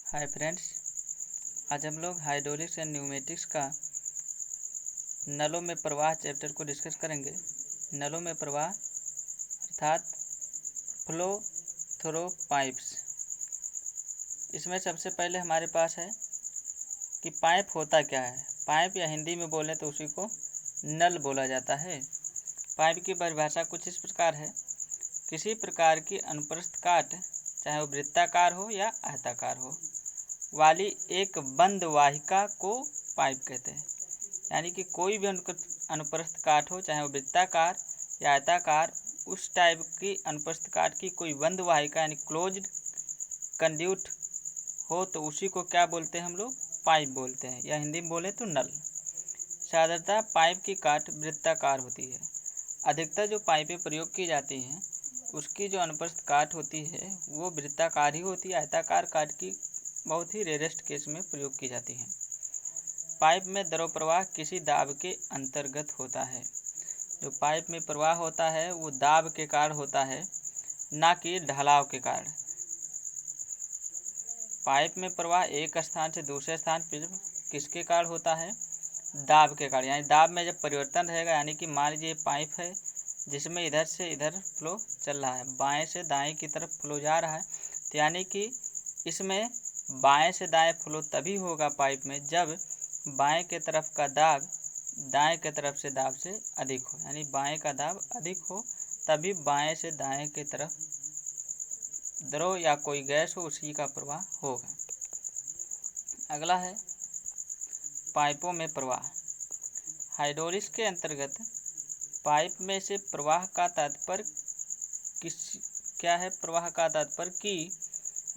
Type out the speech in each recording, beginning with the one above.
Hi friends, आज हम लोग हाइड्रोलिक्स एंड न्यूमेटिक्स का नलों में प्रवाह चैप्टर को डिस्कस करेंगे। नलों में प्रवाह अर्थात फ्लो थ्रो पाइप्स। इसमें सबसे पहले हमारे पास है कि पाइप होता क्या है। पाइप या हिंदी में बोलें तो उसी को नल बोला जाता है। पाइप की परिभाषा कुछ इस प्रकार है, किसी प्रकार की अनुप्रस्थ काट, चाहे वो वृत्ताकार हो या आयताकार हो, वाली एक बंद वाहिका को पाइप कहते हैं। यानी कि कोई भी अनुप्रस्थ काट हो, चाहे वो वृत्ताकार या आयताकार, उस टाइप की अनुप्रस्थ काट की कोई बंद वाहिका यानी क्लोज्ड कंड्यूट हो तो उसी को क्या बोलते हैं हम लोग? पाइप बोलते हैं, या हिंदी में बोले तो नल। साधारणतः पाइप की काट वृत्ताकार होती है। अधिकतर जो पाइपें प्रयोग की जाती हैं उसकी जो अनुप्रस्थ काट होती है वो वृत्ताकार ही होती है। आयताकार काट की बहुत ही रेयरेस्ट केस में प्रयोग की जाती है। पाइप में द्रव प्रवाह किसी दाब के अंतर्गत होता है। जो पाइप में प्रवाह होता है वो दाब के कारण होता है, ना कि ढलाव के कारण। पाइप में प्रवाह एक स्थान से दूसरे स्थान पर किसके कारण होता है? दाब के कारण। यानी दाब में जब परिवर्तन रहेगा, यानी कि मान लीजिए पाइप है जिसमें इधर से इधर फ्लो चल रहा है, बाएं से दाएं की तरफ फ्लो जा रहा है, तो यानी कि इसमें बाएं से दाएं फ्लो तभी होगा पाइप में जब बाएं के तरफ का दाब दाएं के तरफ से दाब से अधिक हो। यानी बाएं का दाब अधिक हो तभी बाएं से दाएं की तरफ द्रव या कोई गैस हो उसी का प्रवाह होगा। अगला है पाइपों में प्रवाह। हाइड्रोलिक्स के अंतर्गत पाइप में से प्रवाह का तात्पर्य क्या है? प्रवाह का तात्पर्य कि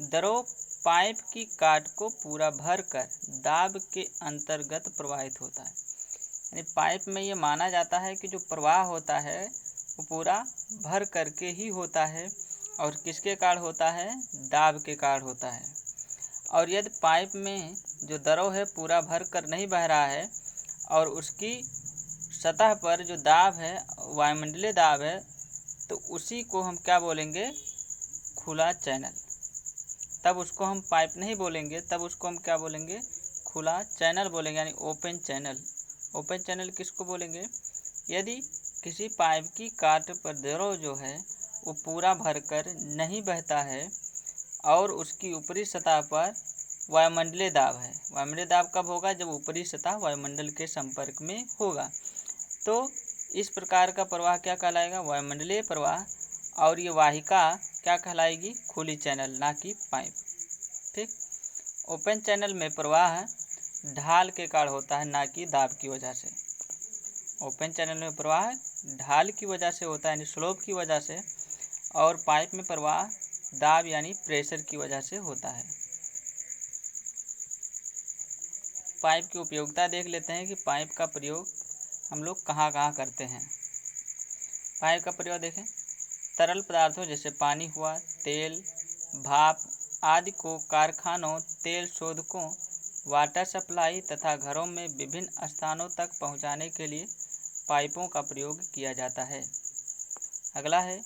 द्रव पाइप की काट को पूरा भर कर दाब के अंतर्गत प्रवाहित होता है। यानी पाइप में ये माना जाता है कि जो प्रवाह होता है वो पूरा भर करके ही होता है, और किसके कारण होता है? दाब के कारण होता है। और यदि पाइप में जो द्रव है पूरा भर कर नहीं बह रहा है और उसकी सतह पर जो दाब है वायुमंडलीय दाब है, तो उसी को हम क्या बोलेंगे? खुला चैनल। तब उसको हम पाइप नहीं बोलेंगे, तब उसको हम क्या बोलेंगे? खुला चैनल बोलेंगे, यानी ओपन चैनल। ओपन चैनल किसको बोलेंगे? यदि किसी पाइप की काट पर द्रव जो है वो पूरा भरकर नहीं बहता है और उसकी ऊपरी सतह पर वायुमंडलीय दाब है। वायुमंडलीय दाब कब होगा? जब ऊपरी सतह वायुमंडल के संपर्क में होगा। तो इस प्रकार का प्रवाह क्या कहलाएगा? वायुमंडलीय प्रवाह। और ये वाहिका क्या कहलाएगी? खुली चैनल, ना कि पाइप। ठीक। ओपन चैनल में प्रवाह ढाल के कारण होता है, ना कि दाब की वजह से। ओपन चैनल में प्रवाह ढाल की वजह से होता है, यानी स्लोप की वजह से, और पाइप में प्रवाह दाब यानी प्रेशर की वजह से होता है। पाइप की उपयोगिता देख लेते हैं कि पाइप का प्रयोग हम लोग कहाँ कहाँ करते हैं। पाइप का प्रयोग देखें, तरल पदार्थों जैसे पानी हुआ, तेल, भाप आदि को कारखानों, तेल शोधकों, वाटर सप्लाई तथा घरों में विभिन्न स्थानों तक पहुंचाने के लिए पाइपों का प्रयोग किया जाता है। अगला है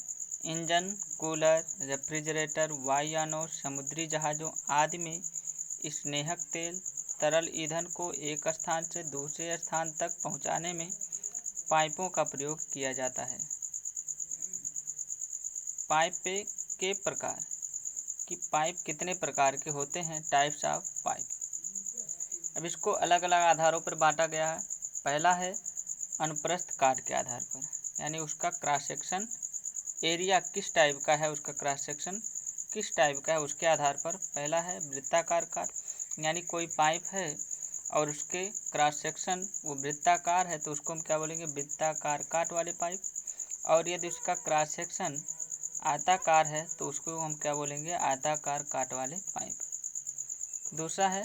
इंजन, कूलर, रेफ्रिजरेटर, वायुयानों, समुद्री जहाज़ों आदि में स्नेहक तेल, तरल ईंधन को एक स्थान से दूसरे स्थान तक पहुंचाने में पाइपों का प्रयोग किया जाता है। पाइप के प्रकार कि पाइप कितने प्रकार के होते हैं, टाइप्स ऑफ पाइप। अब इसको अलग अलग आधारों पर बांटा गया है। पहला है अनुप्रस्थ काट के आधार पर, यानी उसका क्रॉस सेक्शन एरिया किस टाइप का है, उसका क्रॉस सेक्शन किस टाइप का है उसके आधार पर। पहला है वृत्ताकार काट, यानी कोई पाइप है और उसके क्रॉस सेक्शन वो वृत्ताकार है तो उसको हम क्या बोलेंगे? वृत्ताकार काट वाले पाइप। और यदि उसका क्रॉस सेक्शन आयताकार है तो उसको हम क्या बोलेंगे? आयताकार काट वाले पाइप। दूसरा है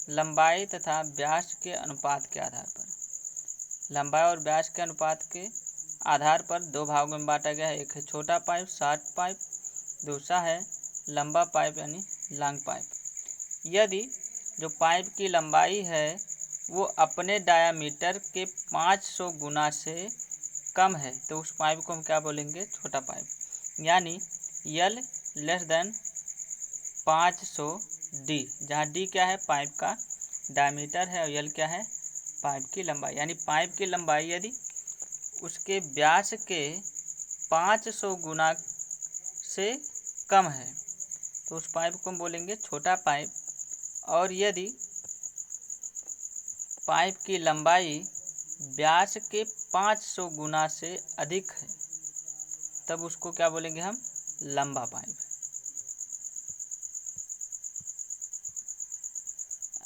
लंबाई तथा व्यास के अनुपात के आधार पर। लंबाई और व्यास के अनुपात के आधार पर दो भागों में बांटा गया है। एक है छोटा पाइप, शॉर्ट पाइप। दूसरा है लंबा पाइप यानी लॉन्ग पाइप। यदि जो पाइप की लंबाई है वो अपने डायामीटर के 500 गुना से कम है तो उस पाइप को हम क्या बोलेंगे? छोटा पाइप। यानी यल लेस देन 500 डी, जहाँ डी क्या है पाइप का डायमीटर है और यल क्या है पाइप की लंबाई। यानी पाइप की लंबाई यदि उसके व्यास के 500 गुना से कम है तो उस पाइप को हम बोलेंगे छोटा पाइप, और यदि पाइप की लंबाई व्यास के 500 गुना से अधिक है तब उसको क्या बोलेंगे हम लंबा पाइप।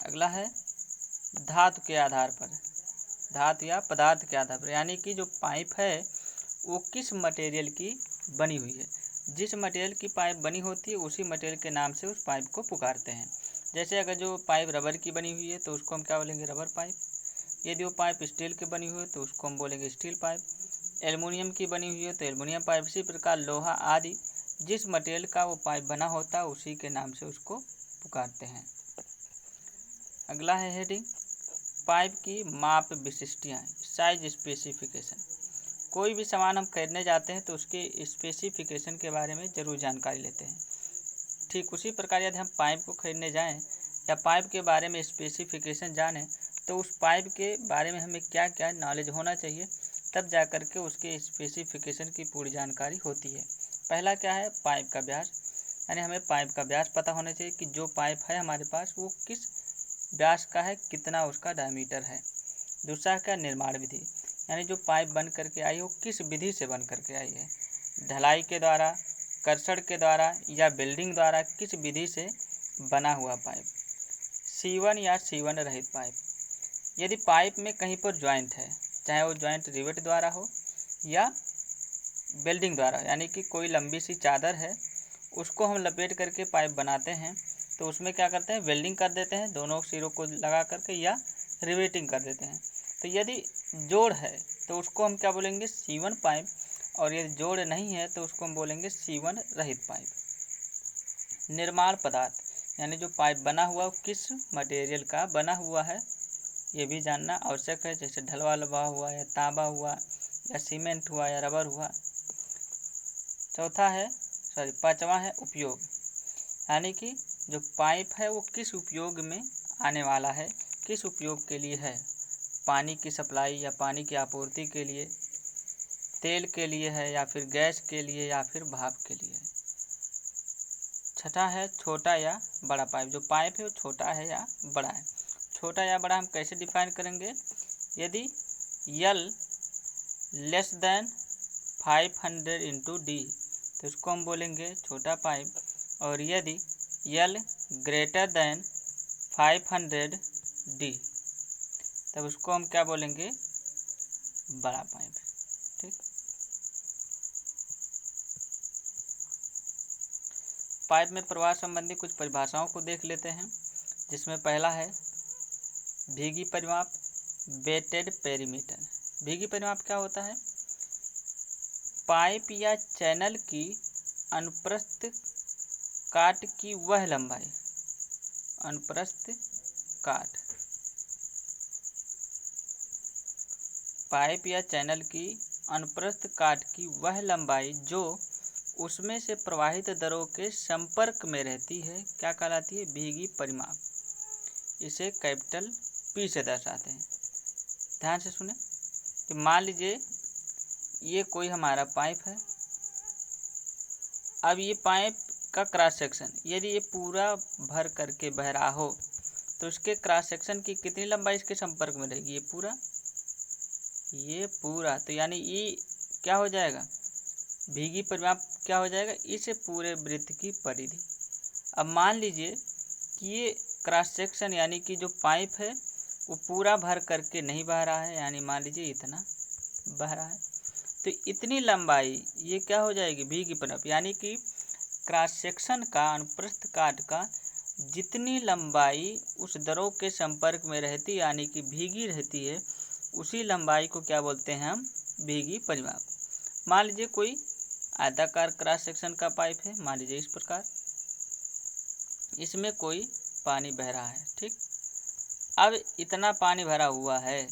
अगला है धातु के आधार पर, धातु या पदार्थ के आधार पर, यानी कि जो पाइप है वो किस मटेरियल की बनी हुई है। जिस मटेरियल की पाइप बनी होती है उसी मटेरियल के नाम से उस पाइप को पुकारते हैं। जैसे अगर जो पाइप रबर की बनी हुई है तो उसको हम क्या बोलेंगे रबर पाइप, यदि वो पाइप स्टील की बनी हुई है तो उसको हम बोलेंगे स्टील पाइप, एल्युमिनियम की बनी हुई है तो एल्युमिनियम पाइप। इसी प्रकार लोहा आदि जिस मटेरियल का वो पाइप बना होता है उसी के नाम से उसको पुकारते हैं। अगला है हेडिंग पाइप की माप विशिष्टियाँ, साइज स्पेसिफिकेशन। कोई भी सामान हम खरीदने जाते हैं तो उसके स्पेसिफिकेशन के बारे में ज़रूर जानकारी लेते हैं। ठीक उसी प्रकार यदि हम पाइप को खरीदने जाएं या पाइप के बारे में स्पेसिफिकेशन जानें तो उस पाइप के बारे में हमें क्या क्या नॉलेज होना चाहिए, तब जा कर के उसके स्पेसिफिकेशन की पूरी जानकारी होती है। पहला क्या है पाइप का व्यास, यानी हमें पाइप का व्यास पता होना चाहिए कि जो पाइप है हमारे पास वो किस व्यास का है, कितना उसका डायमीटर है। दूसरा क्या निर्माण विधि, यानी जो पाइप बन करके आई हो किस विधि से बन करके आई है, ढलाई के द्वारा, कर्षण के द्वारा या बिल्डिंग द्वारा, किस विधि से बना हुआ पाइप। सीवन या सीवन रहित पाइप, यदि पाइप में कहीं पर ज्वाइंट है, चाहे वो ज्वाइंट रिवेट द्वारा हो या वेल्डिंग द्वारा, यानी कि कोई लंबी सी चादर है उसको हम लपेट करके पाइप बनाते हैं तो उसमें क्या करते हैं वेल्डिंग कर देते हैं दोनों सिरों को लगा करके या रिवेटिंग कर देते हैं। तो यदि जोड़ है तो उसको हम क्या बोलेंगे सीवन पाइप, और यदि जोड़ नहीं है तो उसको हम बोलेंगे सीवन रहित पाइप। निर्माण पदार्थ, यानी जो पाइप बना हुआ किस मटेरियल का बना हुआ है ये भी जानना आवश्यक है, जैसे ढलवा लवा हुआ या तांबा हुआ या सीमेंट हुआ या रबर हुआ। पांचवा है उपयोग, यानी कि जो पाइप है वो किस उपयोग में आने वाला है, किस उपयोग के लिए है, पानी की सप्लाई या पानी की आपूर्ति के लिए, तेल के लिए है या फिर गैस के लिए या फिर भाप के लिए। छठा है छोटा या बड़ा पाइप, जो पाइप है वो छोटा है या बड़ा है। छोटा या बड़ा हम कैसे डिफाइन करेंगे, यदि यल लेस देन 500 इंटू डी तो इसको हम बोलेंगे छोटा पाइप, और यदि यल ग्रेटर देन 500 डी तब उसको हम क्या बोलेंगे बड़ा पाइप। ठीक, पाइप में प्रवाह संबंधी कुछ परिभाषाओं को देख लेते हैं, जिसमें पहला है भीगी परिमाप, वेटेड पेरीमीटर। भीगी परिमाप क्या होता है, पाइप या चैनल की अनुप्रस्थ काट की वह लंबाई, अनुप्रस्थ काट, पाइप या चैनल की अनुप्रस्थ काट की वह लंबाई जो उसमें से प्रवाहित दरों के संपर्क में रहती है, क्या कहलाती है भीगी परिमाप। इसे कैपिटल पी से दर्शाते हैं। ध्यान से सुने कि मान लीजिए ये कोई हमारा पाइप है, अब ये पाइप का क्रॉस सेक्शन यदि ये पूरा भर करके बह रहा हो तो इसके क्रॉस सेक्शन की कितनी लंबाई इसके संपर्क में रहेगी, ये पूरा, तो यानी ये क्या हो जाएगा भीगी परिमाप, क्या हो जाएगा इस पूरे वृत्त की परिधि। अब मान लीजिए कि ये क्रॉस सेक्शन यानी कि जो पाइप है वो पूरा भर करके नहीं बह रहा है, यानी मान लीजिए इतना बह रहा है, तो इतनी लंबाई ये क्या हो जाएगी भीगी परिमाप, यानी कि क्रॉस सेक्शन का अनुप्रस्थ काट का जितनी लंबाई उस दरों के संपर्क में रहती यानी कि भीगी रहती है उसी लंबाई को क्या बोलते हैं हम भीगी परिमाप। मान लीजिए कोई आयताकार क्रॉस सेक्शन का पाइप है, मान लीजिए इस प्रकार, इसमें कोई पानी बह रहा है। ठीक, अब इतना पानी भरा हुआ है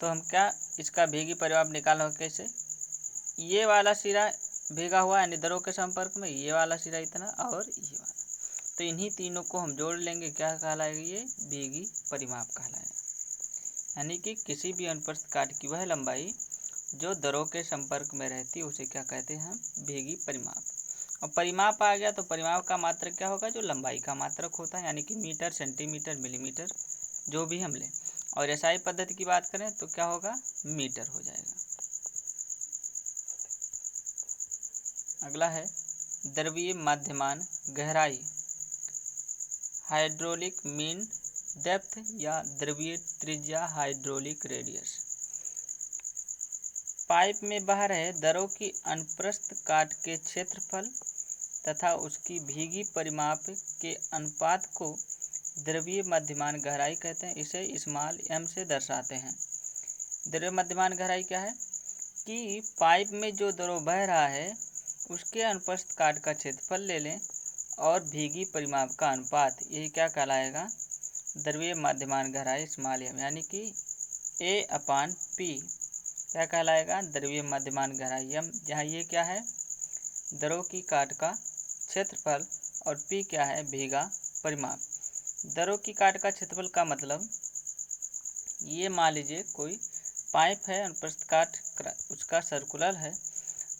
तो हम क्या इसका भीगी परिमाप निकालें कैसे, ये वाला सिरा भीगा हुआ यानी दरों के संपर्क में, ये वाला सिरा इतना और ये वाला, तो इन्हीं तीनों को हम जोड़ लेंगे, क्या कहलाएगा, ये वेगी परिमाप कहलाएगा। यानी कि किसी भी अनुप्रस्थ काट की वह लंबाई जो दरों के संपर्क में रहती है उसे क्या कहते हैं हम, वेगी परिमाप। और परिमाप आ गया तो परिमाप का मात्रक क्या होगा, जो लंबाई का मात्रक होता है, यानी कि मीटर, सेंटीमीटर, मिलीमीटर जो भी हम लें। और एसआई पद्धति की बात करें तो क्या होगा, मीटर हो जाएगा। अगला है द्रवीय माध्यमान गहराई, हाइड्रोलिक मीन डेप्थ या द्रवीय त्रिज्या, हाइड्रोलिक रेडियस। पाइप में बह रहे दरों की अनुप्रस्थ काट के क्षेत्रफल तथा उसकी भीगी परिमाप के अनुपात को द्रवीय मध्यमान गहराई कहते हैं। इसे स्मॉल m से दर्शाते हैं। द्रव्य मध्यमान गहराई क्या है कि पाइप में जो द्रव बह रहा है उसके अनुप्रस्थ काट का क्षेत्रफल ले लें और भीगी परिमाप का अनुपात, यही क्या कहलाएगा, द्रवीय मध्यमान गहराई स्मॉल m, यानी कि A/P क्या कहलाएगा, द्रवीय मध्यमान गहराई m, जहाँ ये क्या है, दरों की काट का क्षेत्रफल और P क्या है, भीगा परिमाप। दरों की काट का क्षेत्रफल का मतलब, ये मान लीजिए कोई पाइप है, अनुप्रस्थ काट उसका सर्कुलर है।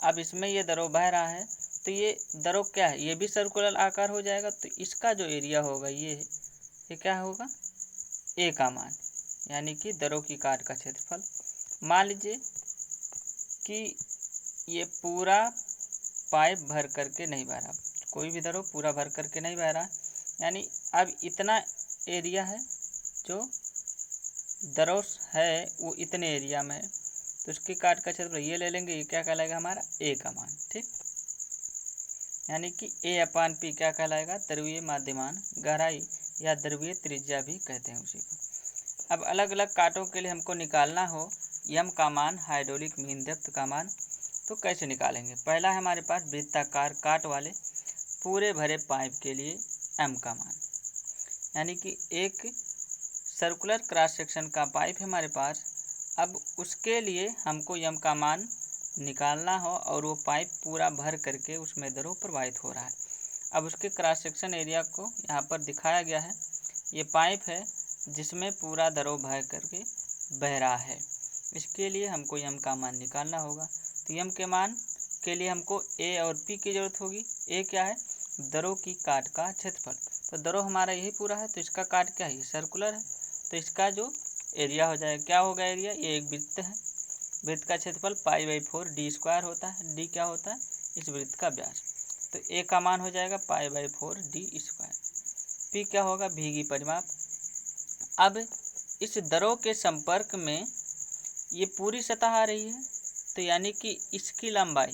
अब इसमें ये दरों बह रहा है तो ये दरों क्या है, ये भी सर्कुलर आकार हो जाएगा। तो इसका जो एरिया होगा ये क्या होगा, ए का मान, यानी कि दरों की काट का क्षेत्रफल। मान लीजिए कि ये पूरा पाइप भर करके नहीं बह रहा, कोई भी दरों पूरा भर करके नहीं बह रहा, यानी अब इतना एरिया है जो दरों है वो इतने एरिया में है, तो उसकी काट का क्षेत्रफल ये ले लेंगे, ये क्या कहलाएगा हमारा, ए का मान। ठीक, यानी कि A/P क्या कहलाएगा, द्रवीय माध्यमान गहराई या द्रवीय त्रिज्या भी कहते हैं उसी को। अब अलग अलग काटों के लिए हमको निकालना हो m का मान, हाइड्रोलिक मीन डेप्थ का मान, तो कैसे निकालेंगे। पहला है हमारे पास वृत्ताकार काट वाले पूरे भरे पाइप के लिए m का मान, यानी कि एक सर्कुलर क्रॉस सेक्शन का पाइप है हमारे पास। अब उसके लिए हमको m का मान निकालना हो और वो पाइप पूरा भर करके उसमें दरों प्रवाहित हो रहा है। अब उसके क्रॉस सेक्शन एरिया को यहाँ पर दिखाया गया है। ये पाइप है जिसमें पूरा दरों भर करके बह रहा है। इसके लिए हमको m का मान निकालना होगा। तो m के मान के लिए हमको A और P की जरूरत होगी। A क्या है, दरों की काट का क्षेत्रफल। तो दरों हमारा यही पूरा है, तो इसका काट क्या है, सर्कुलर है, तो इसका जो एरिया हो जाएगा, क्या होगा एरिया, ये एक वृत्त है, वृत्त का क्षेत्रफल π/4 d² होता है। d क्या होता है, इस वृत्त का व्यास। तो A का मान हो जाएगा π/4 d²। P क्या होगा, भीगी परिमाप। अब इस दरों के संपर्क में ये पूरी सतह आ रही है, तो यानी कि इसकी लंबाई,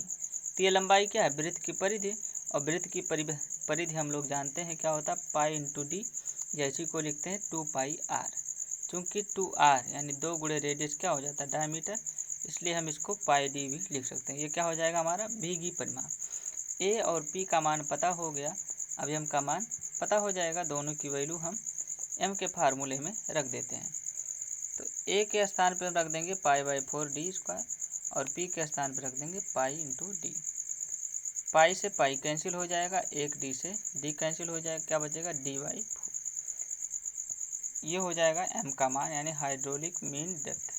तो ये लंबाई क्या है, वृत्त की परिधि, और वृत्त की परिधि हम लोग जानते हैं क्या होता है, π/d, जैसी को लिखते हैं 2πr। चूँकि 2r यानी 2 गुणे रेडियस क्या हो जाता है, डायमीटर, इसलिए हम इसको πd भी लिख सकते हैं। ये क्या हो जाएगा हमारा, भीगी परिमाप। A और P का मान पता हो गया, अब m का मान पता हो जाएगा। दोनों की वैल्यू हम m के फार्मूले में रख देते हैं। तो A के स्थान पर हम रख देंगे π/4 d² और P के स्थान पर रख देंगे π/d। पाई से पाई कैंसिल हो जाएगा, एक d से d कैंसिल हो जाएगा, क्या बचेगा, d/4। ये हो जाएगा m का मान, यानी हाइड्रोलिक मीन डेप्थ।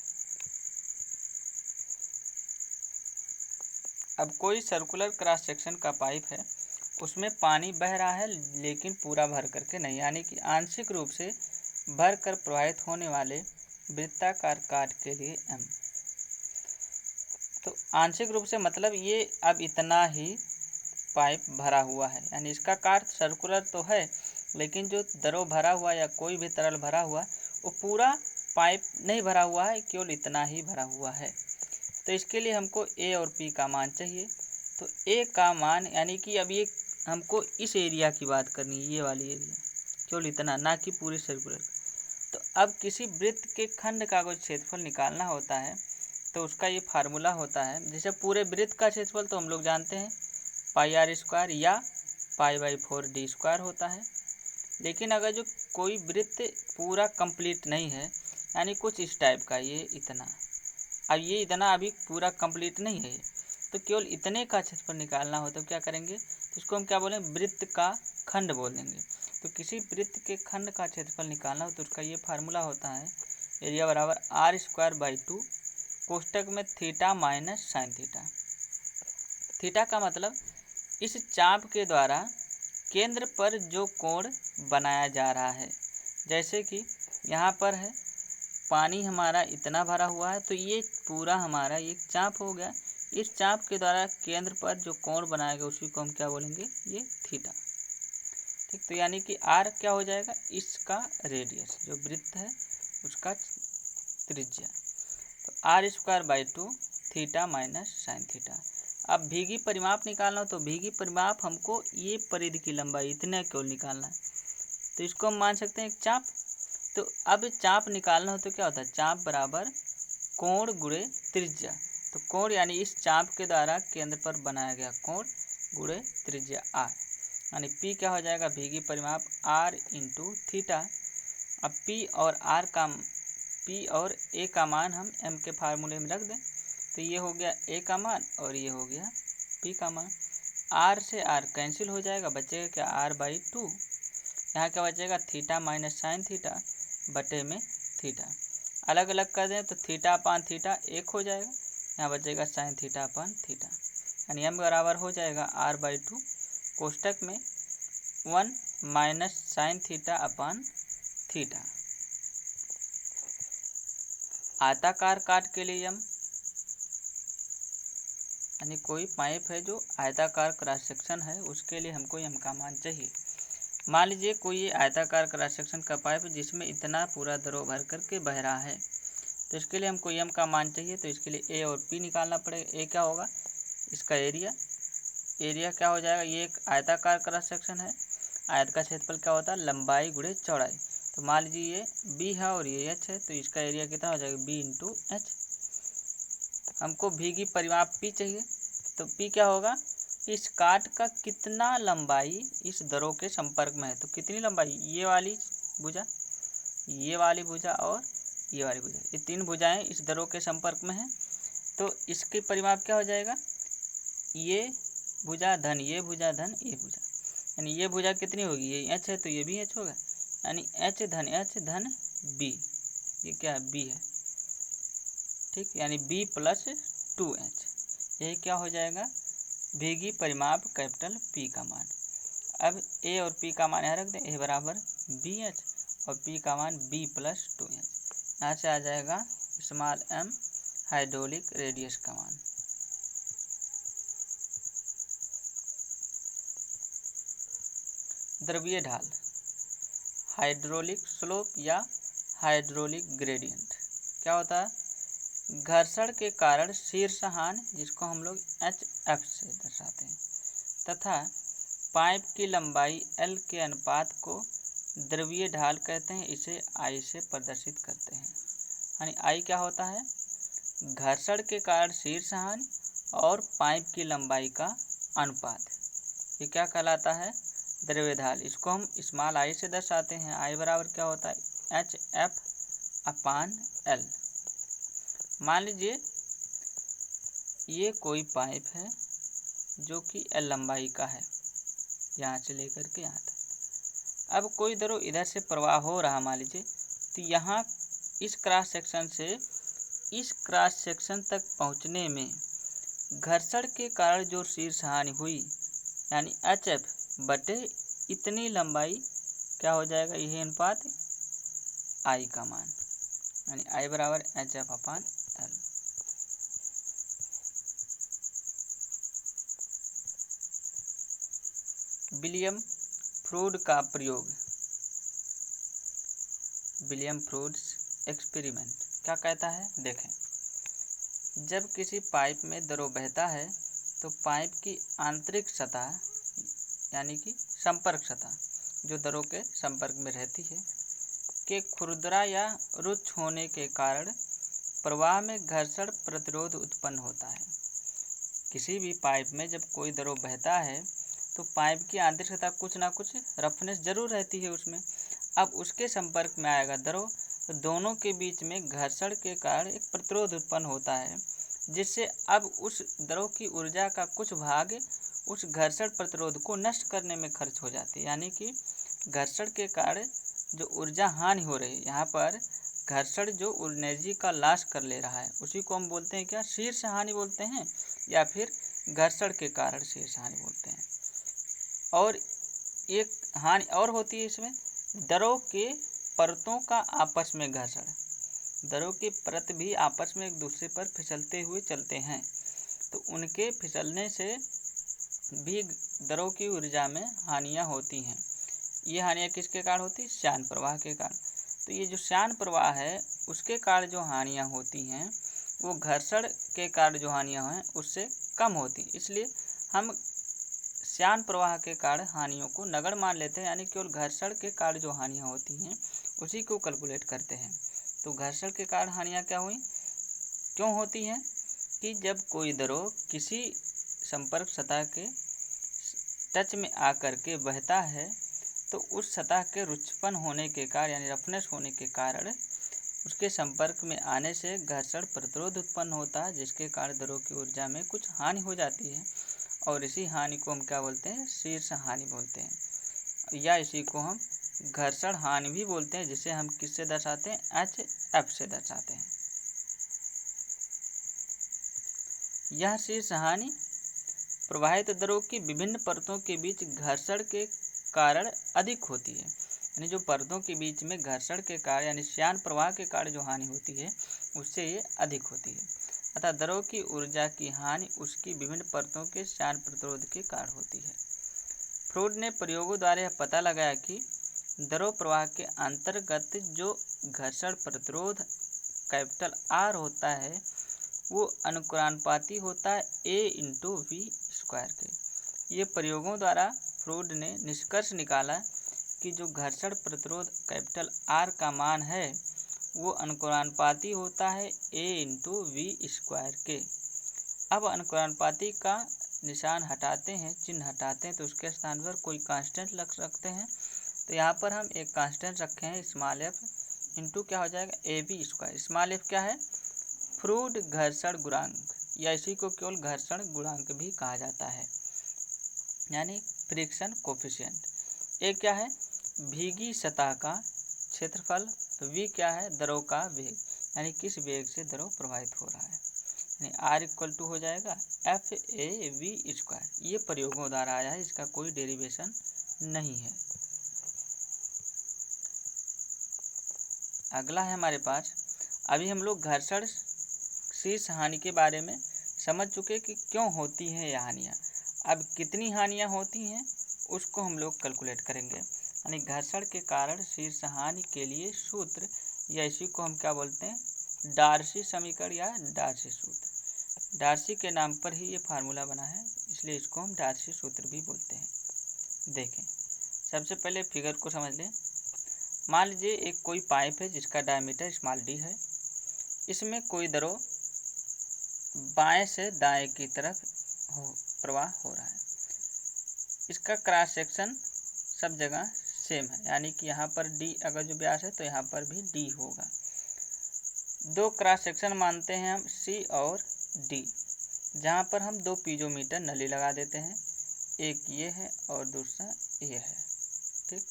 अब कोई सर्कुलर क्रॉस सेक्शन का पाइप है, उसमें पानी बह रहा है लेकिन पूरा भर करके नहीं, यानी कि आंशिक रूप से भर कर प्रवाहित होने वाले वृत्ताकार काट के लिए m। तो आंशिक रूप से मतलब ये अब इतना ही पाइप भरा हुआ है, यानी इसका काट सर्कुलर तो है लेकिन जो दरों भरा हुआ या कोई भी तरल भरा हुआ वो पूरा पाइप नहीं भरा हुआ है, केवल इतना ही भरा हुआ है। तो इसके लिए हमको A और P का मान चाहिए। तो A का मान, यानी कि अब ये हमको इस एरिया की बात करनी है, ये वाली एरिया, केवल इतना, ना कि पूरी सर्कुलर। तो अब किसी वृत्त के खंड का कोई क्षेत्रफल निकालना होता है तो उसका ये फार्मूला होता है। जैसे पूरे वृत्त का क्षेत्रफल तो हम लोग जानते हैं πr² या π/4 d² होता है, लेकिन अगर जो कोई वृत्त पूरा कंप्लीट नहीं है, यानी कुछ इस टाइप का, ये इतना, अब ये इतना अभी पूरा कंप्लीट नहीं है, तो केवल इतने का क्षेत्रफल निकालना हो तो क्या करेंगे, तो इसको हम क्या बोलें, वृत्त का खंड बोल देंगे। तो किसी वृत्त के खंड का क्षेत्रफल निकालना हो तो उसका ये फार्मूला होता है, एरिया बराबर r²/2 कोष्टक में theta minus sine theta. Theta का मतलब इस चाप के द्वारा केंद्र पर जो कोण बनाया जा रहा है, जैसे कि यहाँ पर है पानी हमारा इतना भरा हुआ है, तो ये पूरा हमारा एक चाप हो गया। इस चाप के द्वारा केंद्र पर जो कोण बनाया गया उसी को हम क्या बोलेंगे, ये थीटा। ठीक, तो यानी कि आर क्या हो जाएगा, इसका रेडियस, जो वृत्त है उसका त्रिज्या। तो r²/2 theta minus sine theta. अब भीगी परिमाप निकालना हो तो भीगी परिमाप हमको ये परिधि की लंबाई इतने केवल निकालना है, तो इसको हम मान सकते हैं एक चाप। तो अब चाप निकालना हो तो क्या होता है, चाप बराबर कोण गुणे त्रिज्या। तो कोण यानी इस चाप के द्वारा केंद्र पर बनाया गया कोण गुणे त्रिज्या r, यानी p क्या हो जाएगा, भीगी परिमाप r इंटू थीटा। अब p और a का मान हम m के फार्मूले में रख दें, तो ये हो गया a का मान और ये हो गया p का मान। r से r कैंसिल हो जाएगा, बचेगा क्या r/2। यहाँ क्या बचेगा, थीटा माइनस साइन थीटा बटे में थीटा। अलग अलग कर दें तो थीटा अपान थीटा 1 हो जाएगा, यहाँ बचेगा साइन थीटा अपान थीटा, यानी m बराबर हो जाएगा r/2 कोष्टक में 1 minus sine theta upon theta. आयताकार काट के लिए m, यानी कोई पाइप है जो आयताकार क्रॉस सेक्शन है, उसके लिए हमको m का मान चाहिए। मान लीजिए कोई ये आयताकार क्रॉस सेक्शन का पाइप जिसमें इतना पूरा द्रव भर करके बह रहा है, तो इसके लिए हमको m का मान चाहिए। तो इसके लिए a और p निकालना पड़ेगा। a क्या होगा, इसका एरिया क्या हो जाएगा, ये एक आयताकार क्रॉस सेक्शन है, आयत का क्षेत्रफल क्या होता है, लंबाई गुणे चौड़ाई। तो मान लीजिए ये b है और ये h है, तो इसका एरिया कितना हो जाएगा, b इंटू एच। हमको भीगी परिमाप p चाहिए, तो p क्या होगा, इस काट का कितना लंबाई इस दरों के संपर्क में है। तो कितनी लंबाई, ये वाली भुजा, ये वाली भुजा और ये वाली भुजा, ये 3 भुजाएं इस दरों के संपर्क में हैं। तो इसके परिमाप क्या हो जाएगा, ये भुजा धन ये भुजा धन ये भुजा, यानी ये भुजा कितनी होगी, ये h है तो ये भी h होगा, यानी h धन b, ये क्या है b है, ठीक, यानी b प्लस 2h, यही क्या हो जाएगा, भीगी परिमाप कैपिटल P का मान। अब a और p का मान यहाँ रख दें, a बराबर bh और p का मान b प्लस 2h। यहाँ से आ जाएगा स्मॉल m हाइड्रोलिक रेडियस का मान। द्रवीय ढाल, हाइड्रोलिक स्लोप या हाइड्रोलिक ग्रेडियंट क्या होता है, घर्षण के कारण शीर्षहान, जिसको हम लोग HF से दर्शाते हैं, तथा पाइप की लंबाई L के अनुपात को द्रवीय ढाल कहते हैं। इसे I से प्रदर्शित करते हैं, यानी I क्या होता है, घर्षण के कारण शीर्षहान और पाइप की लंबाई का अनुपात, ये क्या कहलाता है, द्रव्य ढाल। इसको हम स्मॉल I से दर्शाते हैं। I बराबर क्या होता है, HF अपान L। मान लीजिए ये कोई पाइप है जो कि L लंबाई का है, यहाँ से लेकर के यहाँ तक। अब कोई द्रव इधर से प्रवाह हो रहा मान लीजिए, तो यहाँ इस क्रॉस सेक्शन से इस क्रॉस सेक्शन तक पहुँचने में घर्षण के कारण जो शीर्षहानि हुई, यानी HF बटे इतनी लंबाई क्या हो जाएगा, यही अनुपात I का मान, यानी I बराबर HF अपान L। विलियम फ्रूड का प्रयोग, विलियम फ्रूड्स एक्सपेरिमेंट क्या कहता है, देखें। जब किसी पाइप में द्रव बहता है तो पाइप की आंतरिक सतह, यानी कि संपर्क सतह जो द्रव के संपर्क में रहती है, के खुरदरा या रुक्ष होने के कारण प्रवाह में घर्षण प्रतिरोध उत्पन्न होता है। किसी भी पाइप में जब कोई द्रव बहता है तो पाइप की आंतरिक सतह कुछ ना कुछ रफनेस जरूर रहती है उसमें। अब उसके संपर्क में आएगा द्रव, तो दोनों के बीच में घर्षण के कारण एक प्रतिरोध उत्पन्न होता है, जिससे अब उस द्रव की ऊर्जा का कुछ भाग उस घर्षण प्रतिरोध को नष्ट करने में खर्च हो जाती है। यानी कि घर्षण के कारण जो ऊर्जा हानि हो रही है, यहाँ पर घर्षण जो एनर्जी का लॉस कर ले रहा है उसी को हम बोलते हैं क्या, शीर्ष हानि बोलते हैं, या फिर घर्षण के कारण शीर्ष हानि बोलते हैं। और एक हानि और होती है इसमें, दरों के परतों का आपस में घर्षण। दरों के परत भी आपस में एक दूसरे पर फिसलते हुए चलते हैं, तो उनके फिसलने से भी दरों की ऊर्जा में हानियाँ होती हैं। ये हानियाँ किसके कारण होती है, श्यान प्रवाह के कारण। तो ये जो श्यान प्रवाह है उसके कारण जो हानियाँ होती हैं वो घर्षण के कारण जो हानियाँ हैं उससे कम होती। इसलिए हम श्यान प्रवाह के कारण हानियों को नगण्य मान लेते हैं, यानी केवल घर्षण के कारण जो हानियाँ होती हैं उसी को कैलकुलेट करते हैं। तो घर्षण के कारण हानियाँ क्या हुई, क्यों होती हैं कि जब कोई द्रव किसी संपर्क सतह के टच में आकर के बहता है तो उस सतह के रुक्षपन होने के कारण यानी रफनेस होने के कारण उसके संपर्क में आने से घर्षण प्रतिरोध उत्पन्न होता है, जिसके कारण द्रव की ऊर्जा में कुछ हानि हो जाती है। और इसी हानि को हम क्या बोलते हैं, शीर्ष हानि बोलते हैं, या इसी को हम घर्षण हानि भी बोलते हैं, जिसे हम किससे दर्शाते हैं, HF से दर्शाते हैं। यह शीर्ष हानि प्रवाहित द्रव की विभिन्न परतों के बीच घर्षण के कारण अधिक होती है। यानी जो परतों के बीच में घर्षण के कारण यानी श्यान प्रवाह के कारण जो हानि होती है उससे ये अधिक होती है। अतः द्रव की ऊर्जा की हानि उसकी विभिन्न परतों के श्यान प्रतिरोध के कारण होती है। फ्रोड ने प्रयोगों द्वारा यह पता लगाया कि द्रव प्रवाह के अंतर्गत जो घर्षण प्रतिरोध कैपिटल R होता है वो अनुक्रांपाती होता है A/V² के। ये प्रयोगों द्वारा फ्रोड ने निष्कर्ष निकाला कि जो घर्षण प्रतिरोध कैपिटल R का मान है वो अनुक्रांपाती होता है A/V² के। अब अनुक्रांपाती का निशान हटाते हैं, चिन्ह हटाते हैं, तो उसके स्थान पर कोई कांस्टेंट रख सकते हैं। तो यहाँ पर हम एक कांस्टेंट रखे हैं स्मॉल f इंटू क्या हो जाएगा AB²। स्मॉल f क्या है, फ्रूड घर्षण गुणांक, या इसी को केवल घर्षण गुणांक भी कहा जाता है, यानी फ्रिक्शन कोफिशिएंट। ए क्या है, भीगी सतह का क्षेत्रफल, V क्या है, द्रव का वेग, यानी किस वेग से द्रव प्रवाहित हो रहा है, यानी R = हो जाएगा FAV²। ये प्रयोगों द्वारा आया है, इसका कोई डेरिवेशन नहीं है। अगला है हमारे पास, अभी हम लोग घर्षण शीर्ष हानि के बारे में समझ चुके कि क्यों होती हैं ये हानियाँ। अब कितनी हानियाँ होती हैं उसको हम लोग कैलकुलेट करेंगे, यानी घर्षण के कारण शीर्ष हानि के लिए सूत्र, या इसी को हम क्या बोलते हैं, डार्सी समीकरण या डार्सी सूत्र। डार्सी के नाम पर ही ये फार्मूला बना है, इसलिए इसको हम डार्सी सूत्र भी बोलते हैं। देखें, सबसे पहले फिगर को समझ लें। मान लीजिए एक कोई पाइप है जिसका डायमीटर स्मॉल d है, इसमें कोई द्रव बाएं से दाएं की तरफ प्रवाह हो रहा है। इसका क्रॉस सेक्शन सब जगह सेम है, यानी कि यहाँ पर d अगर जो व्यास है तो यहाँ पर भी d होगा। दो क्रॉस सेक्शन मानते हैं हम C और D, जहाँ पर हम दो पीजोमीटर नली लगा देते हैं, एक ये है और दूसरा ये है। ठीक,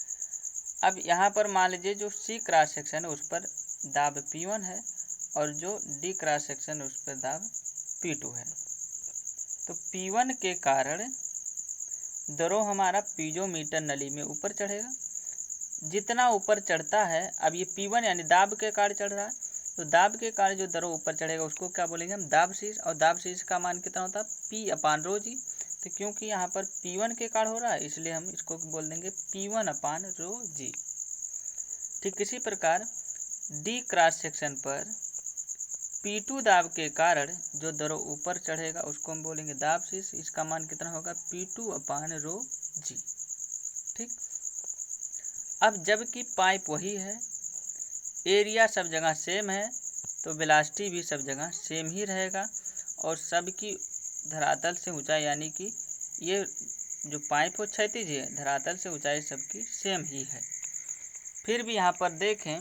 अब यहाँ पर मान लीजिए जो C क्रॉस सेक्शन है उस पर दाब P1 है और जो D क्रॉस सेक्शन है उस पर दाब P2 है। तो P1 के कारण द्रव हमारा पीजोमीटर नली में ऊपर चढ़ेगा। जितना ऊपर चढ़ता है, अब ये P1 यानी दाब के कारण चढ़ रहा है, तो दाब के कारण जो द्रव ऊपर चढ़ेगा उसको क्या बोलेंगे हम, दाब शीर्ष। और दाब शीर्ष का मान कितना होता है, P/ρg। तो क्योंकि यहाँ पर P1 के कारण हो रहा है इसलिए हम इसको बोल देंगे P1/ρg। ठीक इसी प्रकार D क्रॉस सेक्शन पर P2 दाब के कारण जो द्रव ऊपर चढ़ेगा उसको हम बोलेंगे दाब शीर्ष। इसका मान कितना होगा, P2/ρg। ठीक, अब जबकि पाइप वही है, एरिया सब जगह सेम है, तो वेलोसिटी भी सब जगह सेम ही रहेगा और सबकी धरातल से ऊंचाई, यानी कि ये जो पाइप हो क्षैतिज है, धरातल से ऊंचाई सबकी सेम ही है। फिर भी यहाँ पर देखें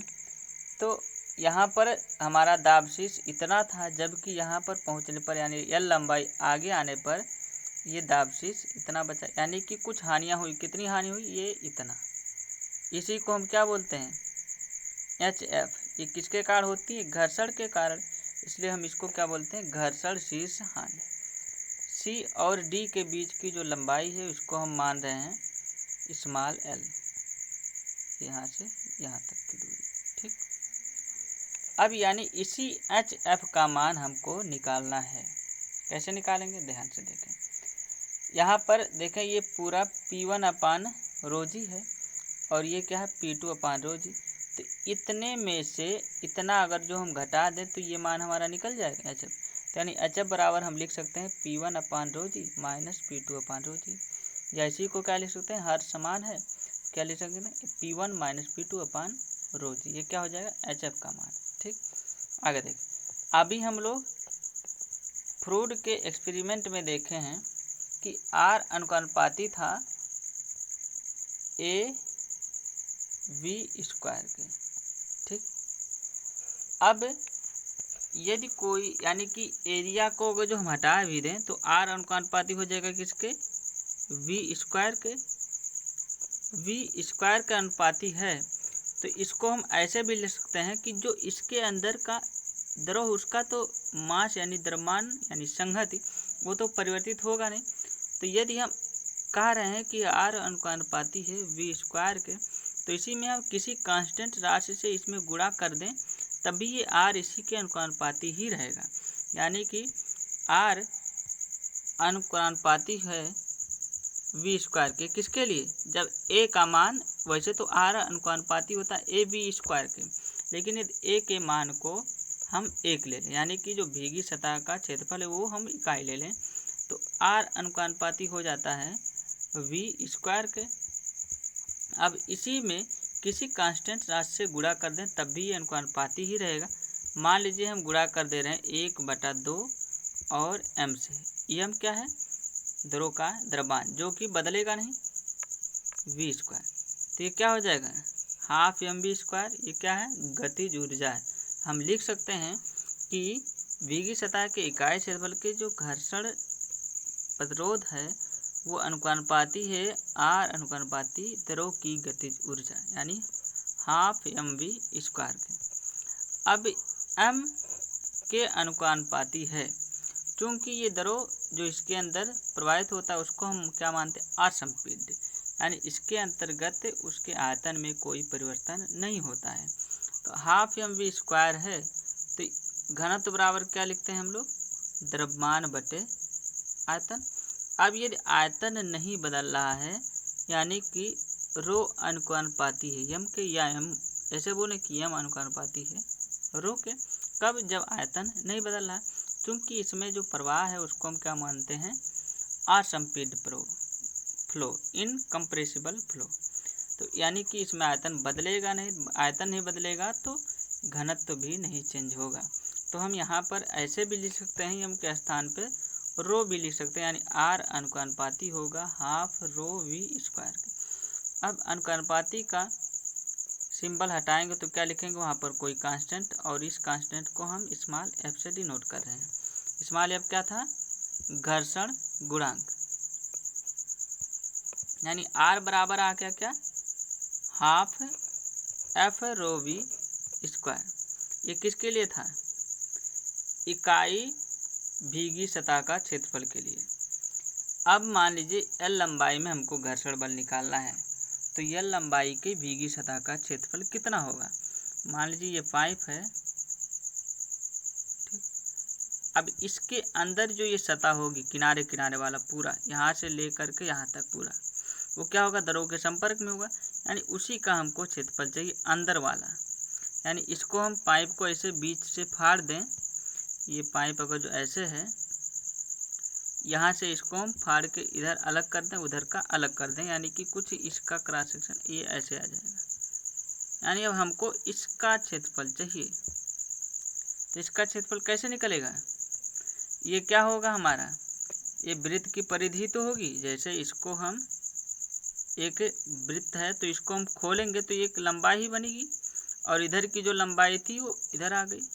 तो यहाँ पर हमारा दाब शीर्ष इतना था, जबकि यहाँ पर पहुँचने पर यानी L लंबाई आगे आने पर ये दाब शीर्ष इतना बचा, यानी कि कुछ हानियाँ हुई। कितनी हानि हुई? ये इतना। इसी को हम क्या बोलते हैं? HF। ये किसके कारण होती है? घर्षण के कारण, इसलिए हम इसको क्या बोलते हैं? घर्षण शीर्ष हानि। C और D के बीच की जो लंबाई है उसको हम मान रहे हैं स्मॉल l, यहाँ से यहाँ तक की दूरी। ठीक, अब यानी इसी HF का मान हमको निकालना है। कैसे निकालेंगे? ध्यान से देखें। यहाँ पर देखें, ये पूरा P1 अपान रो जी है और ये क्या है? P2 अपान रो जी। तो इतने में से इतना अगर जो हम घटा दें तो ये मान हमारा निकल जाएगा HF। तो यानी HF बराबर हम लिख सकते हैं P1 अपान रो जी माइनस P2 अपान रो जी, या इसी को क्या लिख सकते हैं? हर समान है, क्या लिख सकते हैं? P1 माइनस P2 अपान रो जी। ये क्या हो जाएगा? HF का मान। ठीक, आगे देखें। अभी हम लोग फ्रूड के एक्सपेरिमेंट में देखे हैं कि R अनुपाती था AV स्क्वायर के। ठीक, अब यदि कोई यानी कि एरिया को अगर जो हम हटा भी दें तो R अनुपाती हो जाएगा किसके? V स्क्वायर के। V स्क्वायर का अनुपाती है तो इसको हम ऐसे भी लिख सकते हैं कि जो इसके अंदर का द्रव उसका तो मास यानी द्रव्यमान यानी संहति वो तो परिवर्तित होगा नहीं। तो यदि हम कह रहे हैं कि R अनुपाती है V स्क्वायर के, तो इसी में हम किसी कांस्टेंट राशि से इसमें गुणा कर दें तभी ये R इसी के अनुपाती ही रहेगा। यानी कि R अनुपाती है V स्क्वायर के, किसके लिए? जब A का मान, वैसे तो R अनुपाती होता है AB स्क्वायर के, लेकिन यदि A के मान को हम 1 ले लें, यानी कि जो भीगी सतह का क्षेत्रफल है वो हम इकाई ले लें, तो R अनुपाती हो जाता है V स्क्वायर के। अब इसी में किसी कांस्टेंट राशि से गुणा कर दें तब भी ये अनुपाती ही रहेगा। मान लीजिए हम गुणा कर दे रहे हैं 1/2 और m से। m क्या है? द्रव का द्रव्यमान, जो कि बदलेगा नहीं, V स्क्वायर। तो ये क्या हो जाएगा? Half mv square. ये क्या है? गतिज ऊर्जा है। हम लिख सकते हैं कि भीगी सतह के इकाई क्षेत्रफल के जो घर्षण प्रतिरोध है वो अनुपाती है R अनुपाती द्रव की गतिज ऊर्जा, यानी हाफ mv स्क्वायर के। अब m के अनुपाती है, क्योंकि ये द्रव जो इसके अंदर प्रवाहित होता है उसको हम क्या मानते हैं? असंपीड्य, यानी इसके अंतर्गत उसके आयतन में कोई परिवर्तन नहीं होता है। तो हाफ mv स्क्वायर है तो घनत्व बराबर क्या लिखते हैं हम लोग? द्रव्यमान बटे आयतन। अब यदि आयतन नहीं बदल रहा है यानी कि रो अनुपाती है यम के, या m ऐसे बोले कि यम अनुपाती है रो के, कब? जब आयतन नहीं बदल रहा है, क्योंकि इसमें जो प्रवाह है उसको हम क्या मानते हैं? असंपीड्य फ्लो, इनकम्प्रेसिबल फ्लो। तो यानी कि इसमें आयतन बदलेगा नहीं, आयतन नहीं बदलेगा तो घनत्व भी नहीं चेंज होगा। तो हम यहाँ पर ऐसे भी लिख सकते हैं यम के स्थान पे रो भी लिख सकते हैं, यानी R अनुपाती होगा हाफ रो V स्क्वायर के। अब अनुपाती का सिंबल हटाएंगे तो क्या लिखेंगे? वहाँ पर कोई कांस्टेंट, और इस कांस्टेंट को हम स्मॉल f से डिनोट कर रहे हैं। स्मॉल f क्या था? घर्षण गुणांक, यानी R बराबर आ गया क्या? हाफ f रो V स्क्वायर। ये किसके लिए था? इकाई भीगी सतह का क्षेत्रफल के लिए। अब मान लीजिए L लंबाई में हमको घर्षण बल निकालना है, तो L लंबाई की भीगी सतह का क्षेत्रफल कितना होगा? मान लीजिए ये पाइप है, ठीक। अब इसके अंदर जो ये सतह होगी किनारे किनारे वाला पूरा, यहाँ से लेकर के यहाँ तक पूरा, वो क्या होगा? द्रव के संपर्क में होगा, यानी उसी का हमको क्षेत्रफल चाहिए अंदर वाला। यानी इसको हम पाइप को ऐसे बीच से फाड़ दें, ये पाइप अगर जो ऐसे है, यहाँ से इसको हम फाड़ के इधर अलग कर दें, उधर का अलग कर दें, यानी कि कुछ इसका क्रॉस सेक्शन ये ऐसे आ जाएगा। यानी अब हमको इसका क्षेत्रफल चाहिए, तो इसका क्षेत्रफल कैसे निकलेगा? ये क्या होगा हमारा? ये वृत्त की परिधि तो होगी, जैसे इसको हम एक वृत्त है तो इसको हम खोलेंगे तो एक लंबाई ही बनेगी, और इधर की जो लंबाई थी वो इधर आ गई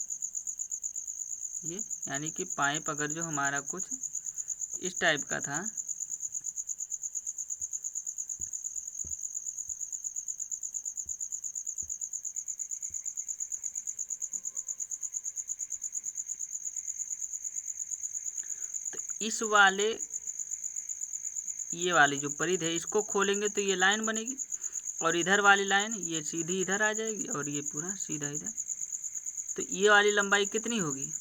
ये, यानी कि पाइप अगर जो हमारा कुछ इस टाइप का था। तो इस वाले ये वाली जो परिधि है इसको खोलेंगे तो ये लाइन बनेगी, और इधर वाली लाइन ये सीधी इधर आ जाएगी और ये पूरा सीधा इधर। तो ये वाली लंबाई कितनी होगी,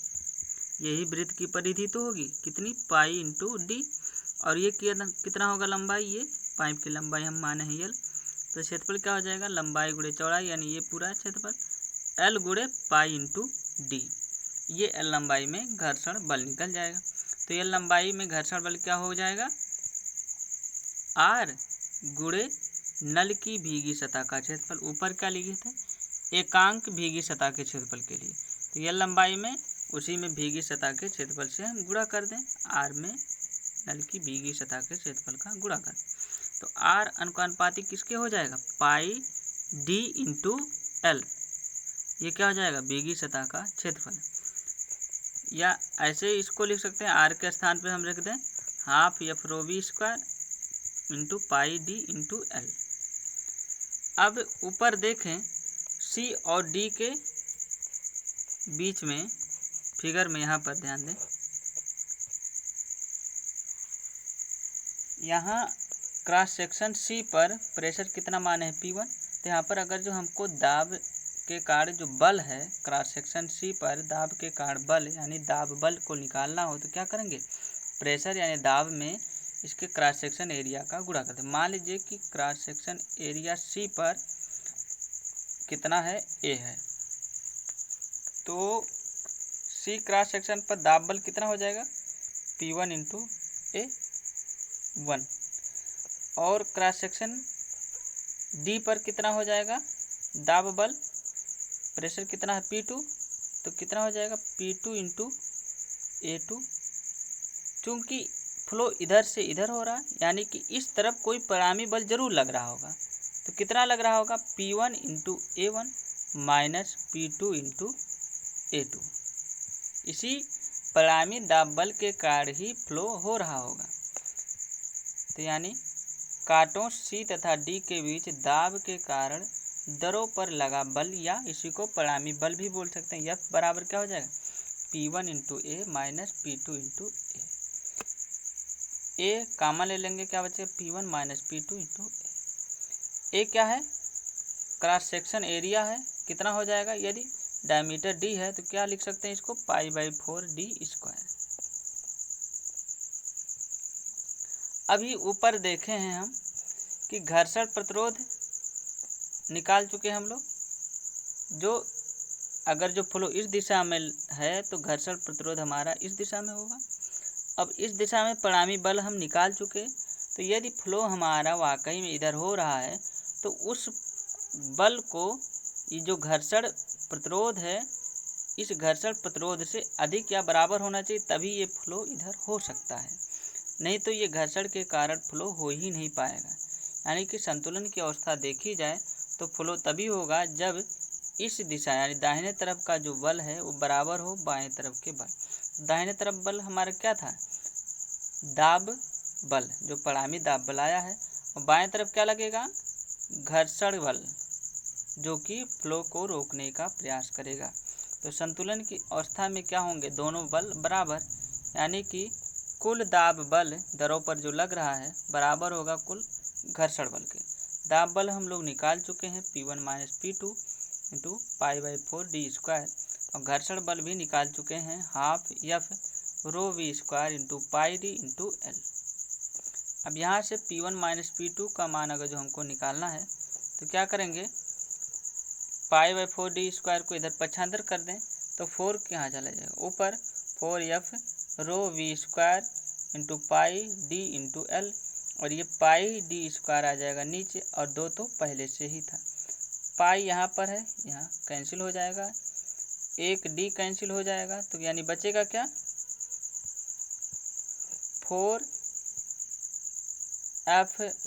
यही वृत्त की परिधि तो होगी, कितनी, पाई इंटू डी। और ये कितना होगा लंबाई, ये पाइप की लंबाई हम माने हैं यल। तो क्षेत्रफल क्या हो जाएगा, लंबाई गुणे चौड़ाई, यानी ये पूरा क्षेत्रफल एल गुणे पाई इंटू डी। ये एल लंबाई में घर्षण बल निकल जाएगा। तो ये लंबाई में घर्षण बल क्या हो जाएगा, आर गुणे नल की भीगी सतह का क्षेत्रफल। ऊपर क्या लिखे थे, एकांक भीगी सतह के क्षेत्रफल के लिए। तो यह लंबाई में उसी में भीगी सतह के क्षेत्रफल से हम गुणा कर दें, आर में नल की भीगी सतह के क्षेत्रफल का गुणा कर। तो आर अनुपाती किसके हो जाएगा, पाई डी इंटू एल। ये क्या हो जाएगा, भीगी सतह का क्षेत्रफल। या ऐसे इसको लिख सकते हैं, आर के स्थान पे हम लिख दें half F rho we square into pi D into L. अब ऊपर देखें, सी और डी के बीच में फिगर में यहाँ पर ध्यान दें, यहाँ क्रॉस सेक्शन सी पर प्रेशर कितना माने हैं P1। तो यहाँ पर अगर जो हमको दाब के कारण जो बल है क्रॉस सेक्शन सी पर दाब के कारण बल यानी दाब बल को निकालना हो तो क्या करेंगे, प्रेशर यानी दाब में इसके क्रॉस सेक्शन एरिया का गुणा करते हैं। मान लीजिए कि क्रॉस सेक्शन एरिया सी पर कितना है, ए है, तो सी क्रॉस सेक्शन पर दाब बल कितना हो जाएगा, P1 इंटू ए 1। और क्रॉस सेक्शन डी पर कितना हो जाएगा दाब बल, प्रेशर कितना है P2, तो कितना हो जाएगा P2 इंटू A2। चूँकि फ्लो इधर से इधर हो रहा है यानी कि इस तरफ कोई परिणामी बल जरूर लग रहा होगा, तो कितना लग रहा होगा, P1 into A1 minus P2 into A2। इसी परिणामी दाब बल के कारण ही फ्लो हो रहा होगा। तो यानी कांटों सी तथा डी के बीच दाब के कारण दरों पर लगा बल, या इसी को परिणामी बल भी बोल सकते हैं। F बराबर क्या हो जाएगा, P1 इंटू ए माइनस P2 इंटू ए कामन ले लेंगे, क्या बचेगा, P1 माइनस P2 इंटू ए क्या है, क्रॉस सेक्शन एरिया है, कितना हो जाएगा, यदि डायमीटर डी है तो क्या लिख सकते हैं इसको, पाई/4 डी स्क्वायर। अभी ऊपर देखे हैं हम कि घर्षण प्रतिरोध निकाल चुके हम लोग, जो अगर जो फ्लो इस दिशा में है तो घर्षण प्रतिरोध हमारा इस दिशा में होगा। अब इस दिशा में परिणामी बल हम निकाल चुके, तो यदि फ्लो हमारा वाकई में इधर हो रहा है तो उस बल को ये जो घर्षण प्रतिरोध है इस घर्षण प्रतिरोध से अधिक या बराबर होना चाहिए, तभी ये फ्लो इधर हो सकता है, नहीं तो ये घर्षण के कारण फ्लो हो ही नहीं पाएगा। यानी कि संतुलन की अवस्था देखी जाए तो फ्लो तभी होगा जब इस दिशा यानी दाहिने तरफ का जो बल है वो बराबर हो बाएं तरफ के बल। दाहिने तरफ बल हमारा क्या था, दाब बल, जो परिणामी दाब बल आया है, और बाएं तरफ क्या लगेगा, घर्षण बल, जो कि फ्लो को रोकने का प्रयास करेगा। तो संतुलन की अवस्था में क्या होंगे, दोनों बल बराबर, यानी कि कुल दाब बल दरों पर जो लग रहा है बराबर होगा कुल घर्षण बल के। दाब बल हम लोग निकाल चुके हैं P1 माइनस P2 इंटू पाई/4 डी स्क्वायर, और घर्षण बल भी निकाल चुके हैं half F rho we square into pi D into L. अब यहाँ से P1 माइनस P2 का मान अगर जो हमको निकालना है तो क्या करेंगे, पाई/4 डी स्क्वायर को इधर पक्षांतर कर दें तो 4 यहाँ चला जाएगा ऊपर, 4f rho we square into pi D into L, और ये पाई डी स्क्वायर आ जाएगा नीचे, और 2 तो पहले से ही था। पाई यहाँ पर है, यहाँ कैंसिल हो जाएगा, एक डी कैंसिल हो जाएगा, तो यानी बचेगा क्या, 4f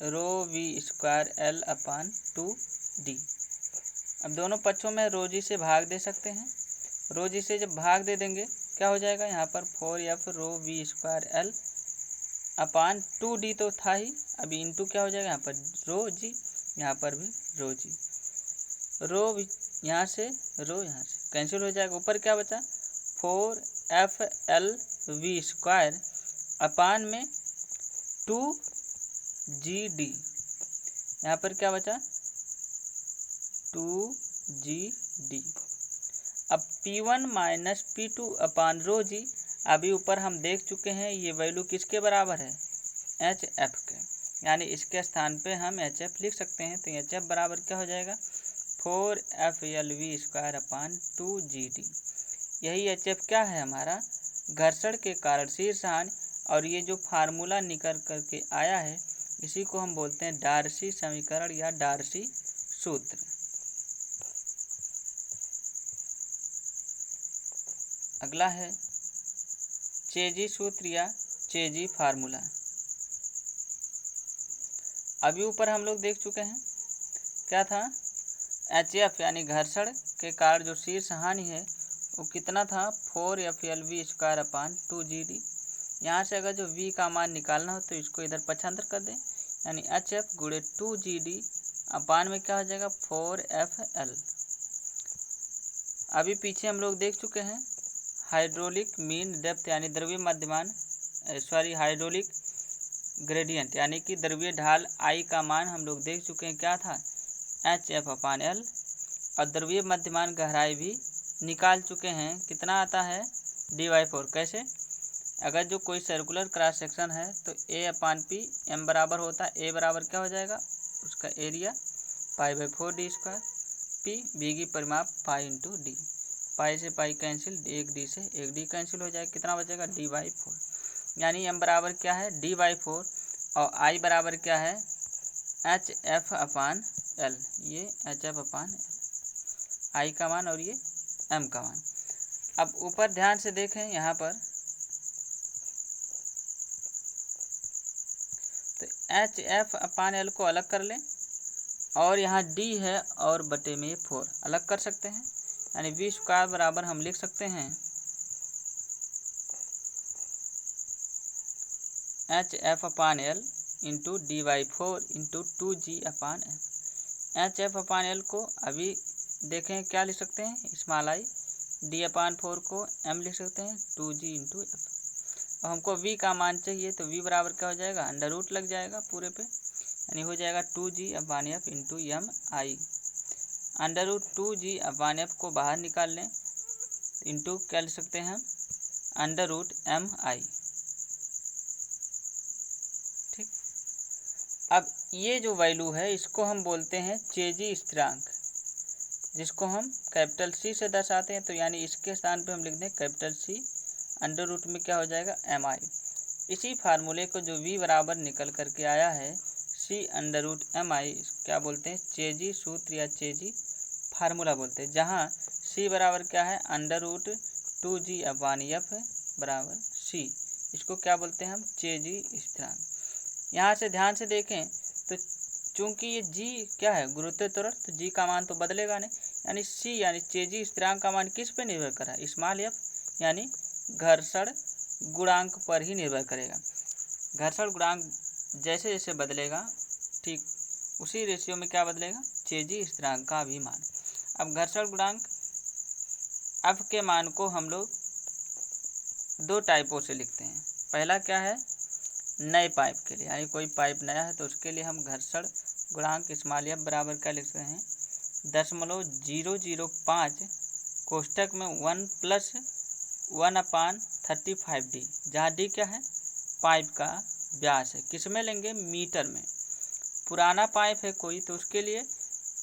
rho we square L upon 2d। अब दोनों पक्षों में रोजी से भाग दे सकते हैं, रोजी से जब भाग दे देंगे क्या हो जाएगा, यहाँ पर 4f rho we square L upon 2d तो था ही, अभी इंटू क्या हो जाएगा यहाँ पर रो जी, यहाँ पर भी रो जी, रो यहाँ से रो यहाँ से कैंसिल हो जाएगा। ऊपर क्या बचा 4FLV स्क्वायर अपान में 2GD, यहाँ पर क्या बचा 2GD। अब P1 माइनस P2 अपान रो जी, अभी ऊपर हम देख चुके हैं ये वैल्यू किसके बराबर है HF के, यानी इसके स्थान पे हम HF लिख सकते हैं। तो HF बराबर क्या हो जाएगा 4FLV स्क्वायर अपान 2GD। यही HF क्या है हमारा घर्षण के कारण शीर्षहानि, और ये जो फार्मूला निकल करके आया है इसी को हम बोलते हैं डार्सी समीकरण या डार्सी सूत्र। अगला है चेजी सूत्र या चेजी फार्मूला। अभी ऊपर हम लोग देख चुके हैं क्या था HF यानी घर्षण के कारण जो शीर्षहानि है वो कितना था 4FLV स्क्वायर अपान 2GD। यहाँ से अगर जो V का मान निकालना हो तो इसको इधर पक्षांतर कर दें, यानी HF गुणे 2GD अपान में क्या हो जाएगा 4FL। अभी पीछे हम लोग देख चुके हैं हाइड्रोलिक मीन डेप्थ यानी द्रव्य मध्यमान हाइड्रोलिक ग्रेडियंट यानी कि द्रव्य ढाल I का मान हम लोग देख चुके हैं क्या था HF अपान L, और द्रव्य मध्यमान गहराई भी निकाल चुके हैं कितना आता है D/4। कैसे, अगर जो कोई सर्कुलर क्रॉस सेक्शन है तो A अपान P M बराबर होता है, A बराबर क्या हो जाएगा उसका area π/4d square, P B की परिमाप पाई इंटू डी, पाई से पाई कैंसिल, एक डी से एक डी कैंसिल हो जाएगा, कितना बचेगा D/4। यानी M बराबर क्या है D/4 और I बराबर क्या है HF अपान L, ये HF अपान L I का मान और ये M का मान। अब ऊपर ध्यान से देखें यहाँ पर तो HF अपान L को अलग कर लें और यहाँ D है और बटे में 4 अलग कर सकते हैं, यानी V स्क्वायर बराबर हम लिख सकते हैं HF अपान L into D/4 into 2G upon F। HF अपान L को अभी देखें क्या लिख सकते हैं स्मॉल I, D/4 को M लिख सकते हैं 2G इंटू F। अब हमको V का मान चाहिए तो V बराबर क्या हो जाएगा अंडर रूट लग जाएगा पूरे पे, यानी हो जाएगा 2G upon F into MI। Under root 2G upon F को बाहर निकाल लें इंटू क्या लिख सकते हैं हम अंडर रूट MI। ठीक, अब ये जो वैल्यू है इसको हम बोलते हैं चेजी स्थिरांक, जिसको हम कैपिटल C से दर्शाते हैं। तो यानी इसके स्थान पे हम लिख दें कैपिटल C अंडर रूट में क्या हो जाएगा MI। इसी फार्मूले को जो V बराबर निकल करके आया है C अंडर रूट MI क्या बोलते हैं चेजी सूत्र या चेजी फार्मूला बोलते हैं, जहाँ C बराबर क्या है under root 2G upon F बराबर C, इसको क्या बोलते हैं हम चेजी स्थिरांक। यहाँ से ध्यान से देखें तो चूंकि ये G क्या है गुरुत्व त्वरण, तो G का मान तो बदलेगा नहीं, यानी C यानी चेजी स्थिरांक का मान किस पे निर्भर कर रहा है स्मॉल f यानी घर्षण गुणांक पर ही निर्भर करेगा। घर्षण गुणांक जैसे जैसे बदलेगा ठीक उसी रेशियो में क्या बदलेगा चेजी स्थिरांक का भी मान। अब घर्षण गुणांक F के मान को हम लोग दो टाइपों से लिखते हैं। पहला क्या है नए पाइप के लिए, यानी कोई पाइप नया है तो उसके लिए हम घर्षण गुणांक स्मॉल f बराबर क्या लिख सकते हैं 0.005 कोष्टक में 1 + 1/35d, जहाँ d क्या है पाइप का व्यास है, किस में लेंगे मीटर में। पुराना पाइप है कोई तो उसके लिए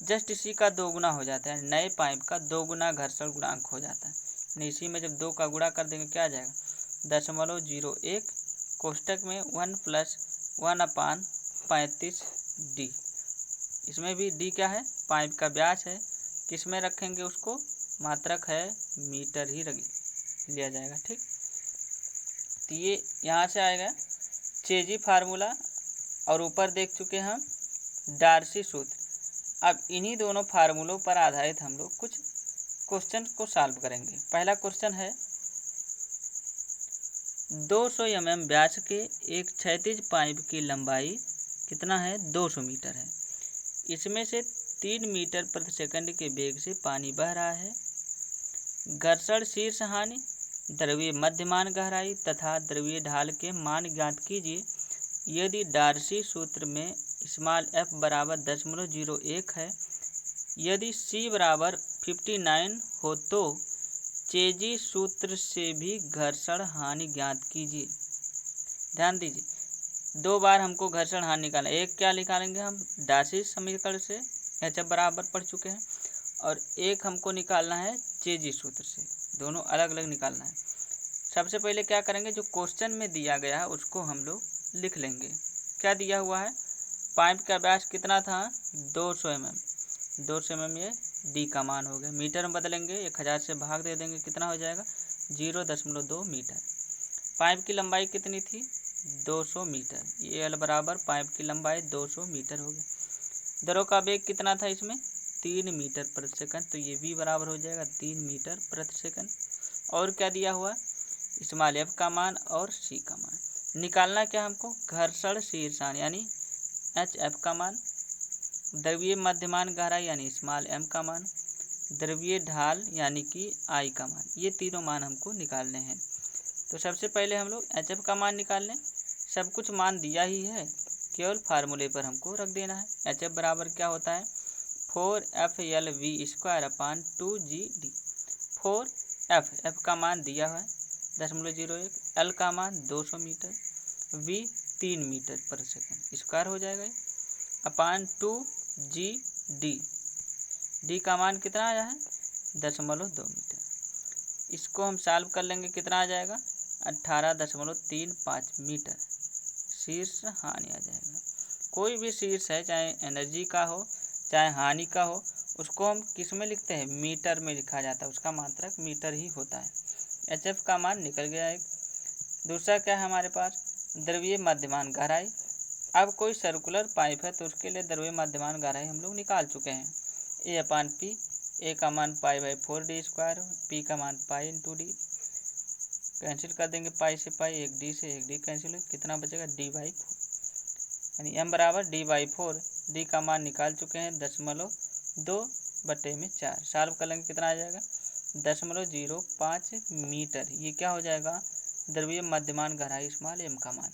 जस्ट इसी का 2 गुना हो जाता है, नए पाइप का 2 गुना घर्षण गुणांक हो जाता है, यानी इसी में जब 2 का गुणा कर देंगे क्या आ जाएगा 0.01 कोष्टक में 1 + 1/35d। इसमें भी d क्या है पाइप का व्यास है, किस में रखेंगे उसको मात्रक है मीटर ही लिया जाएगा। ठीक, तो ये यहाँ से आएगा चेजी फार्मूला और ऊपर देख चुके हम डार्सी सूत्र। अब इन्हीं दोनों फार्मूलों पर आधारित हम लोग कुछ क्वेश्चन को सॉल्व करेंगे। पहला क्वेश्चन है 200 mm व्यास के एक क्षैतिज पाइप की लंबाई कितना है? 200 मीटर है। इसमें से 3 मीटर प्रति सेकंड के वेग से पानी बह रहा है। घर्षण शीर्ष हानि, द्रव्य मध्यमान गहराई तथा द्रव्य ढाल के मान ज्ञात कीजिए। यदि डार्सी सूत्र में स्मॉल f बराबर 0.01 है, यदि c बराबर 59 हो तो चेजी सूत्र से भी घर्षण हानि ज्ञात कीजिए। ध्यान दीजिए, 2 बार हमको घर्षण हानि निकालना। एक क्या निकालेंगे हम? डार्सी समीकरण से HF बराबर पढ़ चुके हैं, और एक हमको निकालना है चेजी सूत्र से। दोनों अलग अलग निकालना है। सबसे पहले क्या करेंगे, जो क्वेश्चन में दिया गया है उसको हम लोग लिख लेंगे। क्या दिया हुआ है? पाइप का व्यास कितना था? 200 mm। 200 mm ये डी का मान हो गया। मीटर में बदलेंगे, 1000 से भाग दे देंगे, कितना हो जाएगा? 0.2 मीटर। पाइप की लंबाई कितनी थी? 200 मीटर। ये एल बराबर पाइप की लंबाई 200 मीटर हो गया। द्रव का वेग कितना था इसमें? 3 मीटर प्रति सेकंड। तो ये v बराबर हो जाएगा 3 मीटर प्रति सेकंड। और क्या दिया हुआ? स्मॉल f का मान और c का मान। निकालना क्या हमको? घर्षण शीर्षान यानी HF का मान, द्रव्य मध्यमान गहराई यानी स्मॉल m का मान, द्रव्य ढाल यानी कि I का मान। ये तीनों मान हमको निकालने हैं। तो सबसे पहले हम लोग HF का मान निकाल लें। सब कुछ मान दिया ही है, केवल फार्मूले पर हमको रख देना है। HF बराबर क्या होता है? 4FLV²/2GD। 4F का मान दिया है 0.01, L का मान 200 मीटर, V 3 मीटर पर सेकंड स्क्वायर हो जाएगा अपान 2GD। D का मान कितना आया है? 0.2 मीटर। इसको हम सॉल्व कर लेंगे, कितना आ जाएगा? 18.35 मीटर शीर्ष हानि आ जाएगा। कोई भी शीर्ष है, चाहे एनर्जी का हो चाहे हानि का हो, उसको हम किस में लिखते हैं? मीटर में लिखा जाता है। उसका मात्रक मीटर ही होता है। HF का मान निकल गया एक। दूसरा क्या है हमारे पास? द्रव्य मध्यमान गहराई। अब कोई सर्कुलर पाइप है तो उसके लिए द्रव्य मध्यमान गहराई हम लोग निकाल चुके हैं। A/P। ए का मान π/4d², पी का मान π×d। कैंसिल कर देंगे, पाई से पाई, एक डी से एक डी कैंसिल हो, कितना बचेगा? d/4 यानी m बराबर d/4। डी का मान निकाल चुके हैं 0.2/4। सॉल्व कर लेंगे, कितना आ जाएगा? 0.05 मीटर। ये क्या हो जाएगा? द्रव्य मध्यमान गहराई स्मॉल m का मान।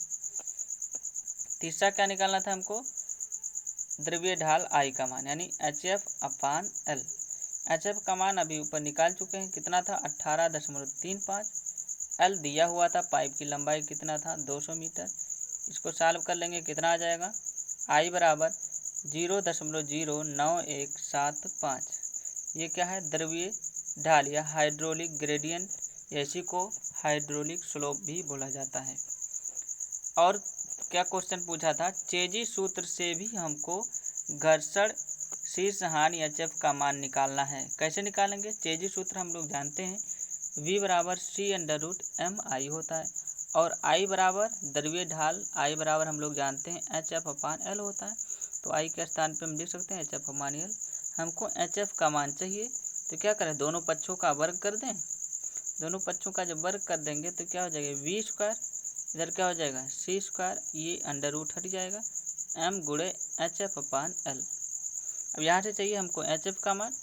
तीसरा क्या निकालना था हमको? द्रव्य ढाल I का मान यानी HF/L। HF का मान अभी ऊपर निकाल चुके हैं, कितना था? 18.35। L दिया हुआ था, पाइप की लंबाई कितना था? 200 मीटर। इसको सॉल्व कर लेंगे, कितना आ जाएगा? I बराबर 0.09175। ये क्या है? द्रव्य ढाल या हाइड्रोलिक ग्रेडियंट, इसी को हाइड्रोलिक स्लोप भी बोला जाता है। और क्या क्वेश्चन पूछा था? चेजी सूत्र से भी हमको घर्षण शीर्ष हानि HF का मान निकालना है। कैसे निकालेंगे? चेजी सूत्र हम लोग जानते हैं, V बराबर C√MI होता है, और I बराबर द्रव्य ढाल I बराबर हम लोग जानते हैं HF/L होता है। तो I के स्थान पे हम लिख सकते हैं HF/L। हमको HF का मान चाहिए, तो क्या करें? दोनों पक्षों का वर्ग कर दें। दोनों पक्षों का जब वर्ग कर देंगे तो क्या हो जाएगा? V², इधर क्या हो जाएगा? C², ये अंडर रूट हट जाएगा, M × HF/L। अब यहाँ से चाहिए हमको HF का मान,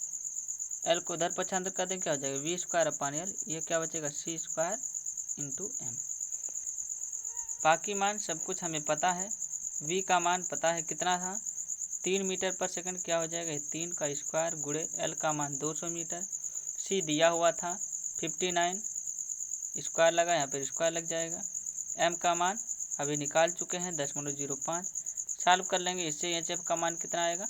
L को उधर पक्षांतर कर दें, क्या हो जाएगा? V²/L। ये क्या बचेगा? C² × M। बाकी मान सब कुछ हमें पता है। V का मान पता है कितना था? 3 मीटर पर सेकंड। क्या हो जाएगा? 3 का स्क्वायर गुणे L का मान 200 मीटर। C दिया हुआ था 59, स्क्वायर लगा, यहाँ पर स्क्वायर लग जाएगा। M का मान अभी निकाल चुके हैं 0.05। सॉल्व कर लेंगे, इससे HF का मान कितना आएगा?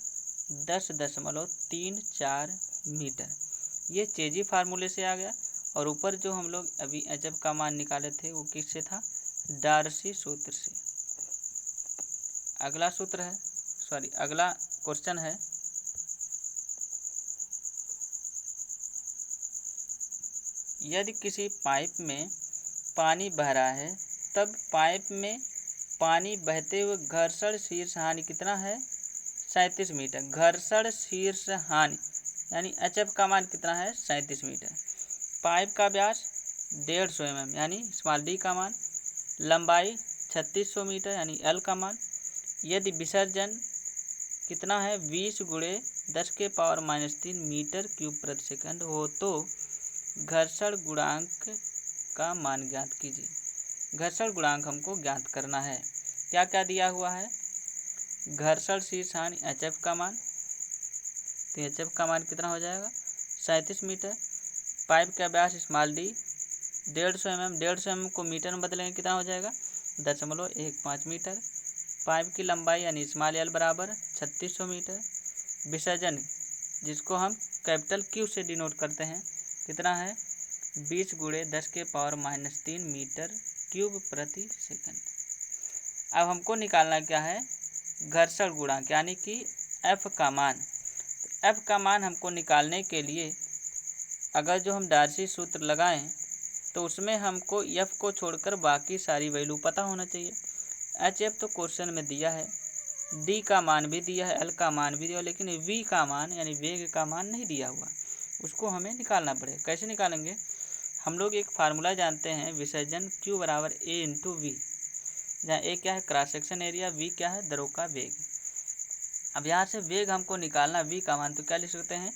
10.34 मीटर। ये चेजी फार्मूले से आ गया। और ऊपर जो हम लोग अभी HF का मान निकाले थे वो किससे था? डार्सी सूत्र से। अगला सूत्र है, अगला क्वेश्चन है, यदि किसी पाइप में पानी बह रहा है तब पाइप में पानी बहते हुए घर्षण शीर्ष हानि कितना है? 37 मीटर। घर्षण शीर्ष हानि यानी HF का मान कितना है? 37 मीटर। पाइप का व्यास 150 mm यानी स्मॉल d का मान लंबाई 3600 मीटर यानी L का मान। यदि विसर्जन कितना है 20 गुणे 10⁻³ मीटर क्यूब प्रति सेकंड हो तो घर्षण गुणांक का मान ज्ञात कीजिए। घर्षण गुणांक हमको ज्ञात करना है। क्या क्या दिया हुआ है? घर्षण शीर्षान HF का मान, तो HF का मान कितना हो जाएगा 37 मीटर। पाइप का व्यास स्मॉल d 150 mm, 150 mm को मीटर में बदलेंगे कितना हो जाएगा 0.15 मीटर। पाइप की लंबाई यानी स्मॉल l बराबर 3600 मीटर। विसर्जन जिसको हम कैपिटल Q से डिनोट करते हैं कितना है 20 गुणे 10⁻³ मीटर क्यूब प्रति सेकंड। अब हमको निकालना क्या है घर्षण गुणांक यानी कि F का मान। तो F का मान हमको निकालने के लिए अगर जो हम डार्सी सूत्र लगाएं तो उसमें हमको F को छोड़कर बाकी सारी वैल्यू पता होना चाहिए। HF तो क्वेश्चन में दिया है, D का मान भी दिया है, L का मान भी दिया, लेकिन V का मान यानी वेग का मान नहीं दिया हुआ, उसको हमें निकालना पड़ेगा। कैसे निकालेंगे? हम लोग एक फार्मूला जानते हैं विसर्जन Q बराबर A इंटू V, जहाँ A क्या है क्रॉस सेक्शन एरिया, V क्या है दरों का वेग। अब यहाँ से वेग हमको निकालना, V का मान तो क्या लिख सकते हैं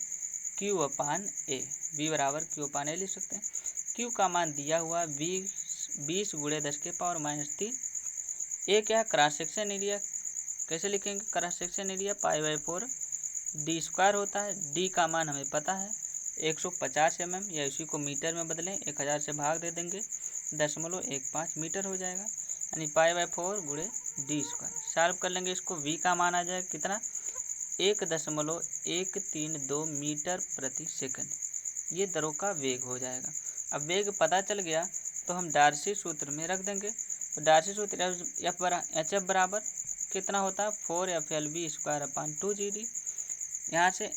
Q/A, V बराबर Q/A लिख सकते हैं। Q का मान दिया हुआ 20 गुणे 10⁻³ A क्या है क्रॉस सेक्शन एरिया। कैसे लिखेंगे क्रॉस सेक्शन एरिया π/4 d² होता है। D का मान हमें पता है 150 mm, या इसी को मीटर में बदलें 1000 से भाग दे देंगे 0.15 मीटर हो जाएगा, यानी π/4 गुणे d²। सॉल्व कर लेंगे इसको, V का मान आ जाएगा कितना 1.132 मीटर प्रति सेकंड। ये दरों का वेग हो जाएगा। अब वेग पता चल गया तो हम डार्सी सूत्र में रख देंगे। तो डार्सी सूत्र HF बराबर कितना होता है 4FLV²/2GD। यहाँ से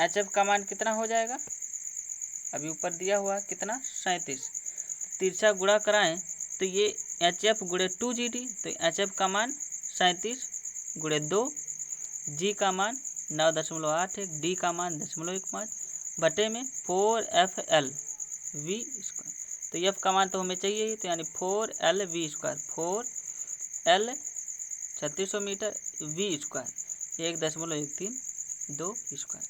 HF का मान कितना हो जाएगा अभी ऊपर दिया हुआ कितना 37, तिरछा गुणा कराएं तो ये HF गुणे 2GD, तो HF का मान 37 गुणे 2, G का मान 9.81, D का मान 0.15 बटे में 4FLV²। तो F का मान तो हमें चाहिए ही, तो यानी 4LV², 4L 3600 metre, V² 1.132²।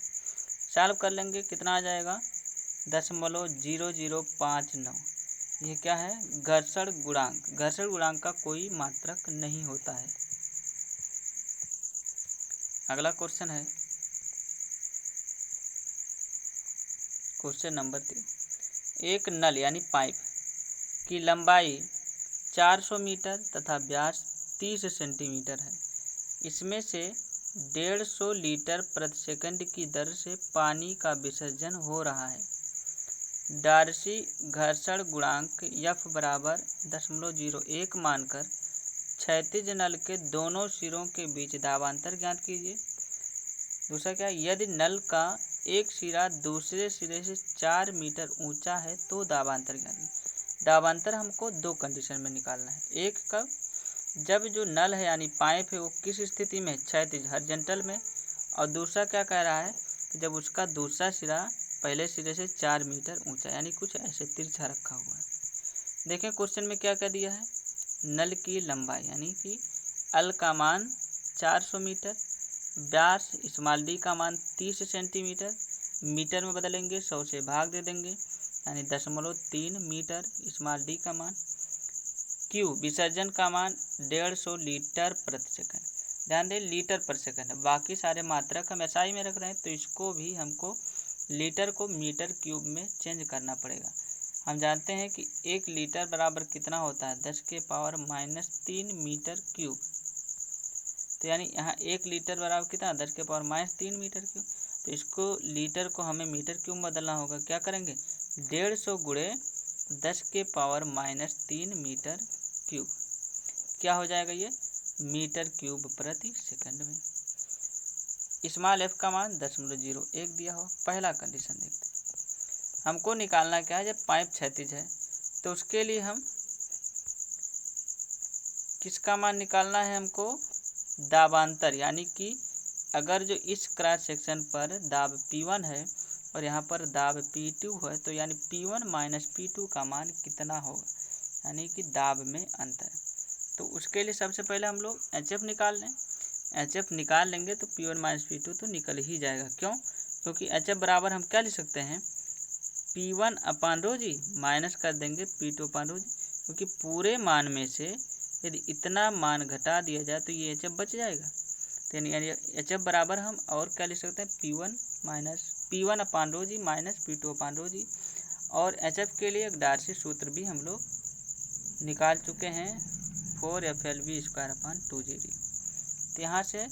Solve कर लेंगे कितना आ जाएगा 0.0059। ये क्या है घर्षण गुणांक। घर्षण गुणांक का कोई मात्रक नहीं होता है। अगला क्वेश्चन है क्वेश्चन नंबर 3। एक नल यानी पाइप की लंबाई 400 मीटर तथा व्यास 30 सेंटीमीटर है। इसमें से 150 लीटर प्रति सेकंड की दर से पानी का विसर्जन हो रहा है। डार्सी घर्षण गुणांक F बराबर 0.01 मानकर क्षैतिज नल के दोनों सिरों के बीच दाबांतर ज्ञात कीजिए। दूसरा क्या, यदि नल का एक सिरा दूसरे सिरे से 4 मीटर ऊंचा है तो दाबांतर ज्ञात कीजिए। दाबांतर हमको दो कंडीशन में निकालना है। एक कब, जब जो नल है यानी पाइप है वो किस स्थिति में क्षैतिज हॉरिजॉन्टल में, और दूसरा क्या कह रहा है कि जब उसका दूसरा सिरा पहले सिरे से 4 मीटर ऊंचा, यानी कुछ ऐसे तिरछा रखा हुआ है। देखें क्वेश्चन में क्या क्या दिया है, नल की लंबाई यानी कि L का मान 400 मीटर, व्यास स्मॉल d का मान 30 सेंटीमीटर, मीटर में बदलेंगे 100 से भाग दे देंगे यानी 0.3 मीटर स्मॉल d का मान। Q विसर्जन का मान 150 लीटर प्रति सेकंड। ध्यान दें लीटर पर सेकंड, बाकी सारे मात्रक हम SI में रख रहे हैं तो इसको भी हमको लीटर को मीटर क्यूब में चेंज करना पड़ेगा। हम जानते हैं कि 1 लीटर बराबर कितना होता है 10⁻³ मीटर क्यूब। तो यानी यहाँ 1 लीटर बराबर कितना 10⁻³ मीटर क्यूब। तो इसको लीटर को हमें मीटर क्यूब में बदलना होगा। क्या करेंगे 150 गुणे 10⁻³ मीटर क्यूब। क्या हो जाएगा ये मीटर क्यूब प्रति सेकंड में। स्मॉल f का मान 0.01 दिया हो। पहला कंडीशन देखते हैं, हमको निकालना क्या है, जब पाइप क्षैतिज है तो उसके लिए हम किसका मान निकालना है, हमको दाबांतर, यानी कि अगर जो इस क्रॉस सेक्शन पर दाब P1 है और यहाँ पर दाब P2 है तो यानी P1 माइनस P2 का मान कितना होगा, यानी कि दाब में अंतर। तो उसके लिए सबसे पहले हम लोग HF निकाल लें। HF निकाल लेंगे तो P1 माइनस P2 तो निकल ही जाएगा। क्यों? क्योंकि HF बराबर हम क्या लिख सकते हैं, P1 अपान रो जी माइनस कर देंगे P2 अपान रो जी, क्योंकि पूरे मान में से यदि इतना मान घटा दिया जाए तो ये HF बच जाएगा। तो यानी HF बराबर हम और क्या लिख सकते हैं, P1 अपान रो जी माइनस P2 अपान रो जी। और HF के लिए एक डार्सी सूत्र भी हम लोग निकाल चुके हैं, 4FLV² अपान 2GD। तो यहाँ से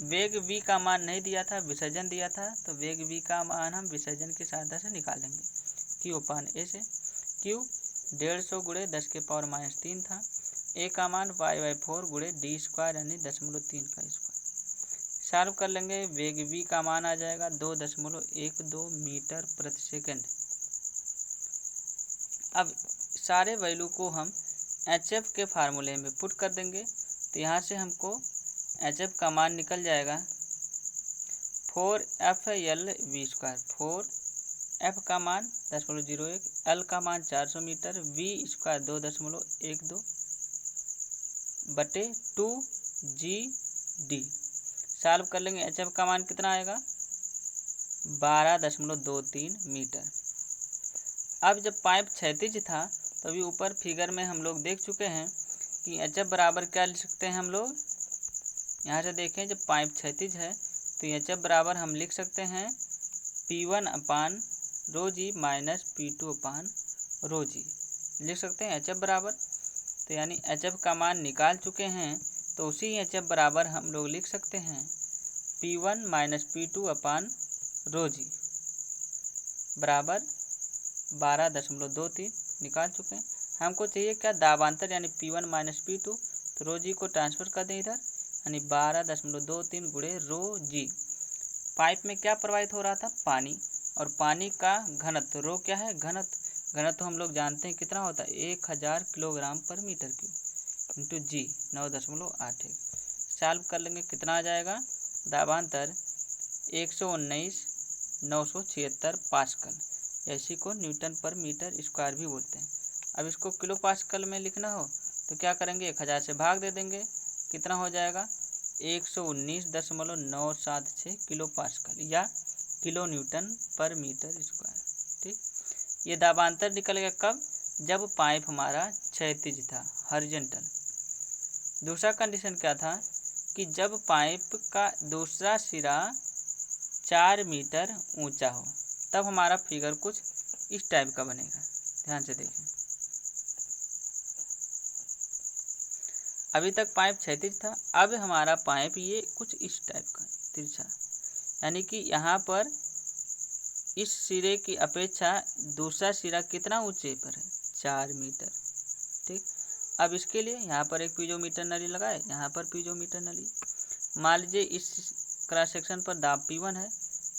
वेग v का मान नहीं दिया था, विसर्जन दिया था, तो वेग v का मान हम विसर्जन की सहायता से निकालेंगे। Q अपान A से Q 150 गुणे 10 के पावर माइनस 3 था। A का मान y/4 गुणे d² यानी 0.3 का स्क्वायर। सॉल्व कर लेंगे, वेग v का मान आ जाएगा 2.12 मीटर प्रति सेकंड। अब सारे वैल्यू को हम HF के फार्मूले में पुट कर देंगे, तो यहाँ से हमको HF का मान निकल जाएगा 4FLV²। 4F का मान 0.01, L का मान 400 मीटर, V² 2.12 बटे 2GD। सॉल्व कर लेंगे, HF का मान कितना आएगा, 12.23 मीटर। अब जब पाइप क्षैतिज था तभी ऊपर फिगर में हम लोग देख चुके हैं कि HF बराबर क्या लिख सकते हैं हम लोग। यहाँ से देखें, जब पाइप क्षैतिज है तो HF बराबर हम लिख सकते हैं P1 अपान रो जी माइनस P2 अपान रो जी लिख सकते हैं HF बराबर। तो यानी HF का मान निकाल चुके हैं, तो उसी HF बराबर हम लोग लिख सकते हैं P1 माइनस P2 अपान रो जी बराबर 12.23 निकाल चुके हैं। हमको चाहिए क्या, दाबांतर यानी P1 माइनस P2, तो रो जी को ट्रांसफर कर दें इधर, यानी 12.23 गुणे रो जी। पाइप में क्या प्रवाहित हो रहा था, पानी, और पानी का घनत्व, रो क्या है, घनत्व हम लोग जानते हैं कितना होता है, 1000 किलोग्राम पर मीटर क्यूब इंटू जी 9.81। सॉल्व कर लेंगे, कितना आ जाएगा, दाबांतर 119,976 पास्कल, इसी को न्यूटन पर मीटर स्क्वायर भी बोलते हैं। अब इसको किलो पास्कल में लिखना हो तो क्या करेंगे, 1000 से भाग दे देंगे, कितना हो जाएगा 119.976 किलो पास्कल या किलो न्यूटन पर मीटर स्क्वायर। ठीक, ये दाबांतर निकल गया कब, जब पाइप हमारा क्षैतिज था, हॉरिजॉन्टल। दूसरा कंडीशन क्या था कि जब पाइप का दूसरा सिरा 4 मीटर ऊंचा हो, तब हमारा फिगर कुछ इस टाइप का बनेगा। ध्यान से देखें, अभी तक पाइप क्षैतिज था, अब हमारा पाइप ये कुछ इस टाइप का तिरछा, यानी कि यहाँ पर इस सिरे की अपेक्षा दूसरा सिरा कितना ऊंचे पर है, 4 मीटर। ठीक, अब इसके लिए यहाँ पर एक पीजोमीटर नली लगाए, यहाँ पर पीजोमीटर नली, मान लीजिए इस क्रॉस सेक्शन पर दाब P1 है,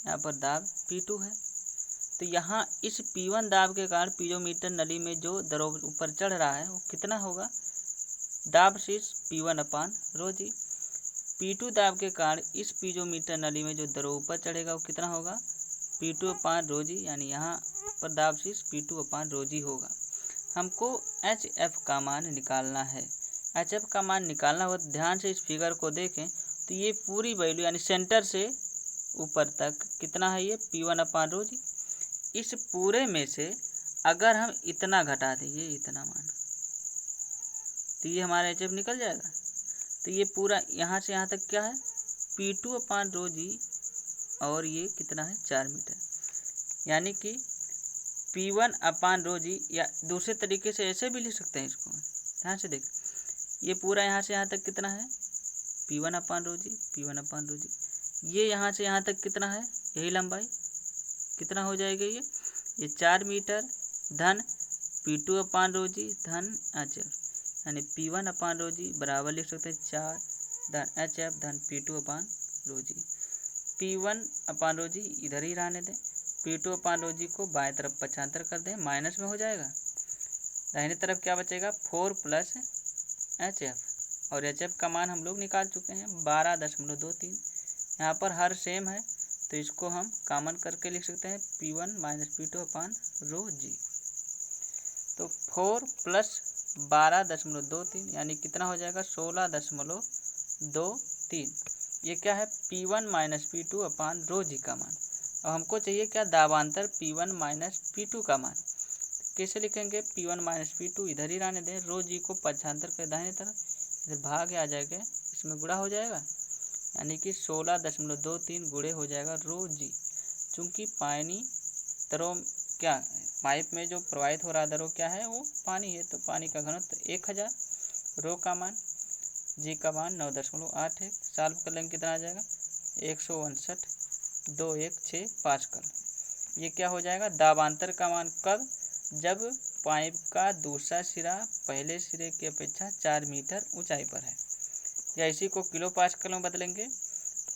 यहाँ पर दाब P2 है। तो यहाँ इस P1 दाब के कारण पीजोमीटर नली में जो द्रव ऊपर चढ़ रहा है वो कितना होगा, दाब शीर्ष P1 अपान रो जी। P2 दाब के कारण इस पीजोमीटर नली में जो द्रव ऊपर चढ़ेगा वो कितना होगा, P2 अपान रो जी, यानी यहाँ पर दाब शीर्ष P2 अपान रो जी होगा। हमको HF का मान निकालना है। HF का मान निकालना हो, ध्यान से इस फिगर को देखें तो ये पूरी वैल्यू यानी सेंटर से ऊपर तक कितना है, ये P1 अपान रो जी। इस पूरे में से अगर हम इतना घटा दें, ये इतना मान, तो ये हमारा HF निकल जाएगा। तो ये पूरा यहाँ से यहाँ तक क्या है, P2 अपान रो जी, और ये कितना है 4 मीटर, यानी कि P1 अपान रो जी, या दूसरे तरीके से ऐसे भी लिख सकते हैं इसको। ध्यान से देख, ये पूरा यहाँ से यहाँ तक कितना है, P1 अपान रो जी, P1 अपान रो जी, ये यहाँ से यहाँ तक कितना है, यही लंबाई कितना हो जाएगा, ये 4 मीटर धन P2 अपान रो जी धन HF, यानी P1 अपान रो जी बराबर लिख सकते हैं 4 धन HF धन P2 अपान रो जी। P1 अपान रो जी इधर ही रहने दें, P2 अपान रो जी को बाएं तरफ पक्षांतर कर दें, माइनस में हो जाएगा, दाहिने तरफ क्या बचेगा 4 प्लस HF, और HF का मान हम लोग निकाल चुके हैं 12.23। यहाँ पर हर सेम है तो इसको हम कॉमन करके लिख सकते हैं P1 माइनस P2 अपान रो जी। तो 4 प्लस 12.23 यानी कितना हो जाएगा 16.23। ये क्या है P1 माइनस P2 अपान रो जी का मान। अब हमको चाहिए क्या दाबांतर P1 माइनस P2 का मान। कैसे लिखेंगे P1 माइनस P2 इधर ही रहने दें, रो जी को पक्षांतर के दाहिने तरफ इधर भाग आ जाएगा, इसमें गुणा हो जाएगा यानी कि 16.23 गुणे हो जाएगा रो जी। चूँकि पानी तरों क्या पाइप में जो प्रवाहित हो रहा दरो क्या है वो पानी है, तो पानी का घनत्व 1000, रो का मान जी का मान 9.81, सॉल्व कर लेंगे कितना आ जाएगा 159.2165 पास्कल। ये क्या हो जाएगा दाबांतर का मान कब, जब पाइप का दूसरा सिरा पहले सिरे की अपेक्षा 4 मीटर ऊंचाई पर है। या इसी को किलो पास्कल में बदलेंगे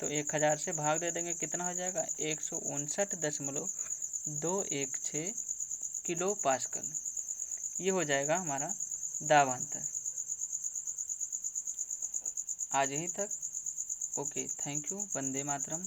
तो 1000 से भाग दे देंगे, कितना हो जाएगा 159.216 किलो पास्कल। ये हो जाएगा हमारा दाबांतर। आज यहीं तक। Okay, thank you. Vande Mataram.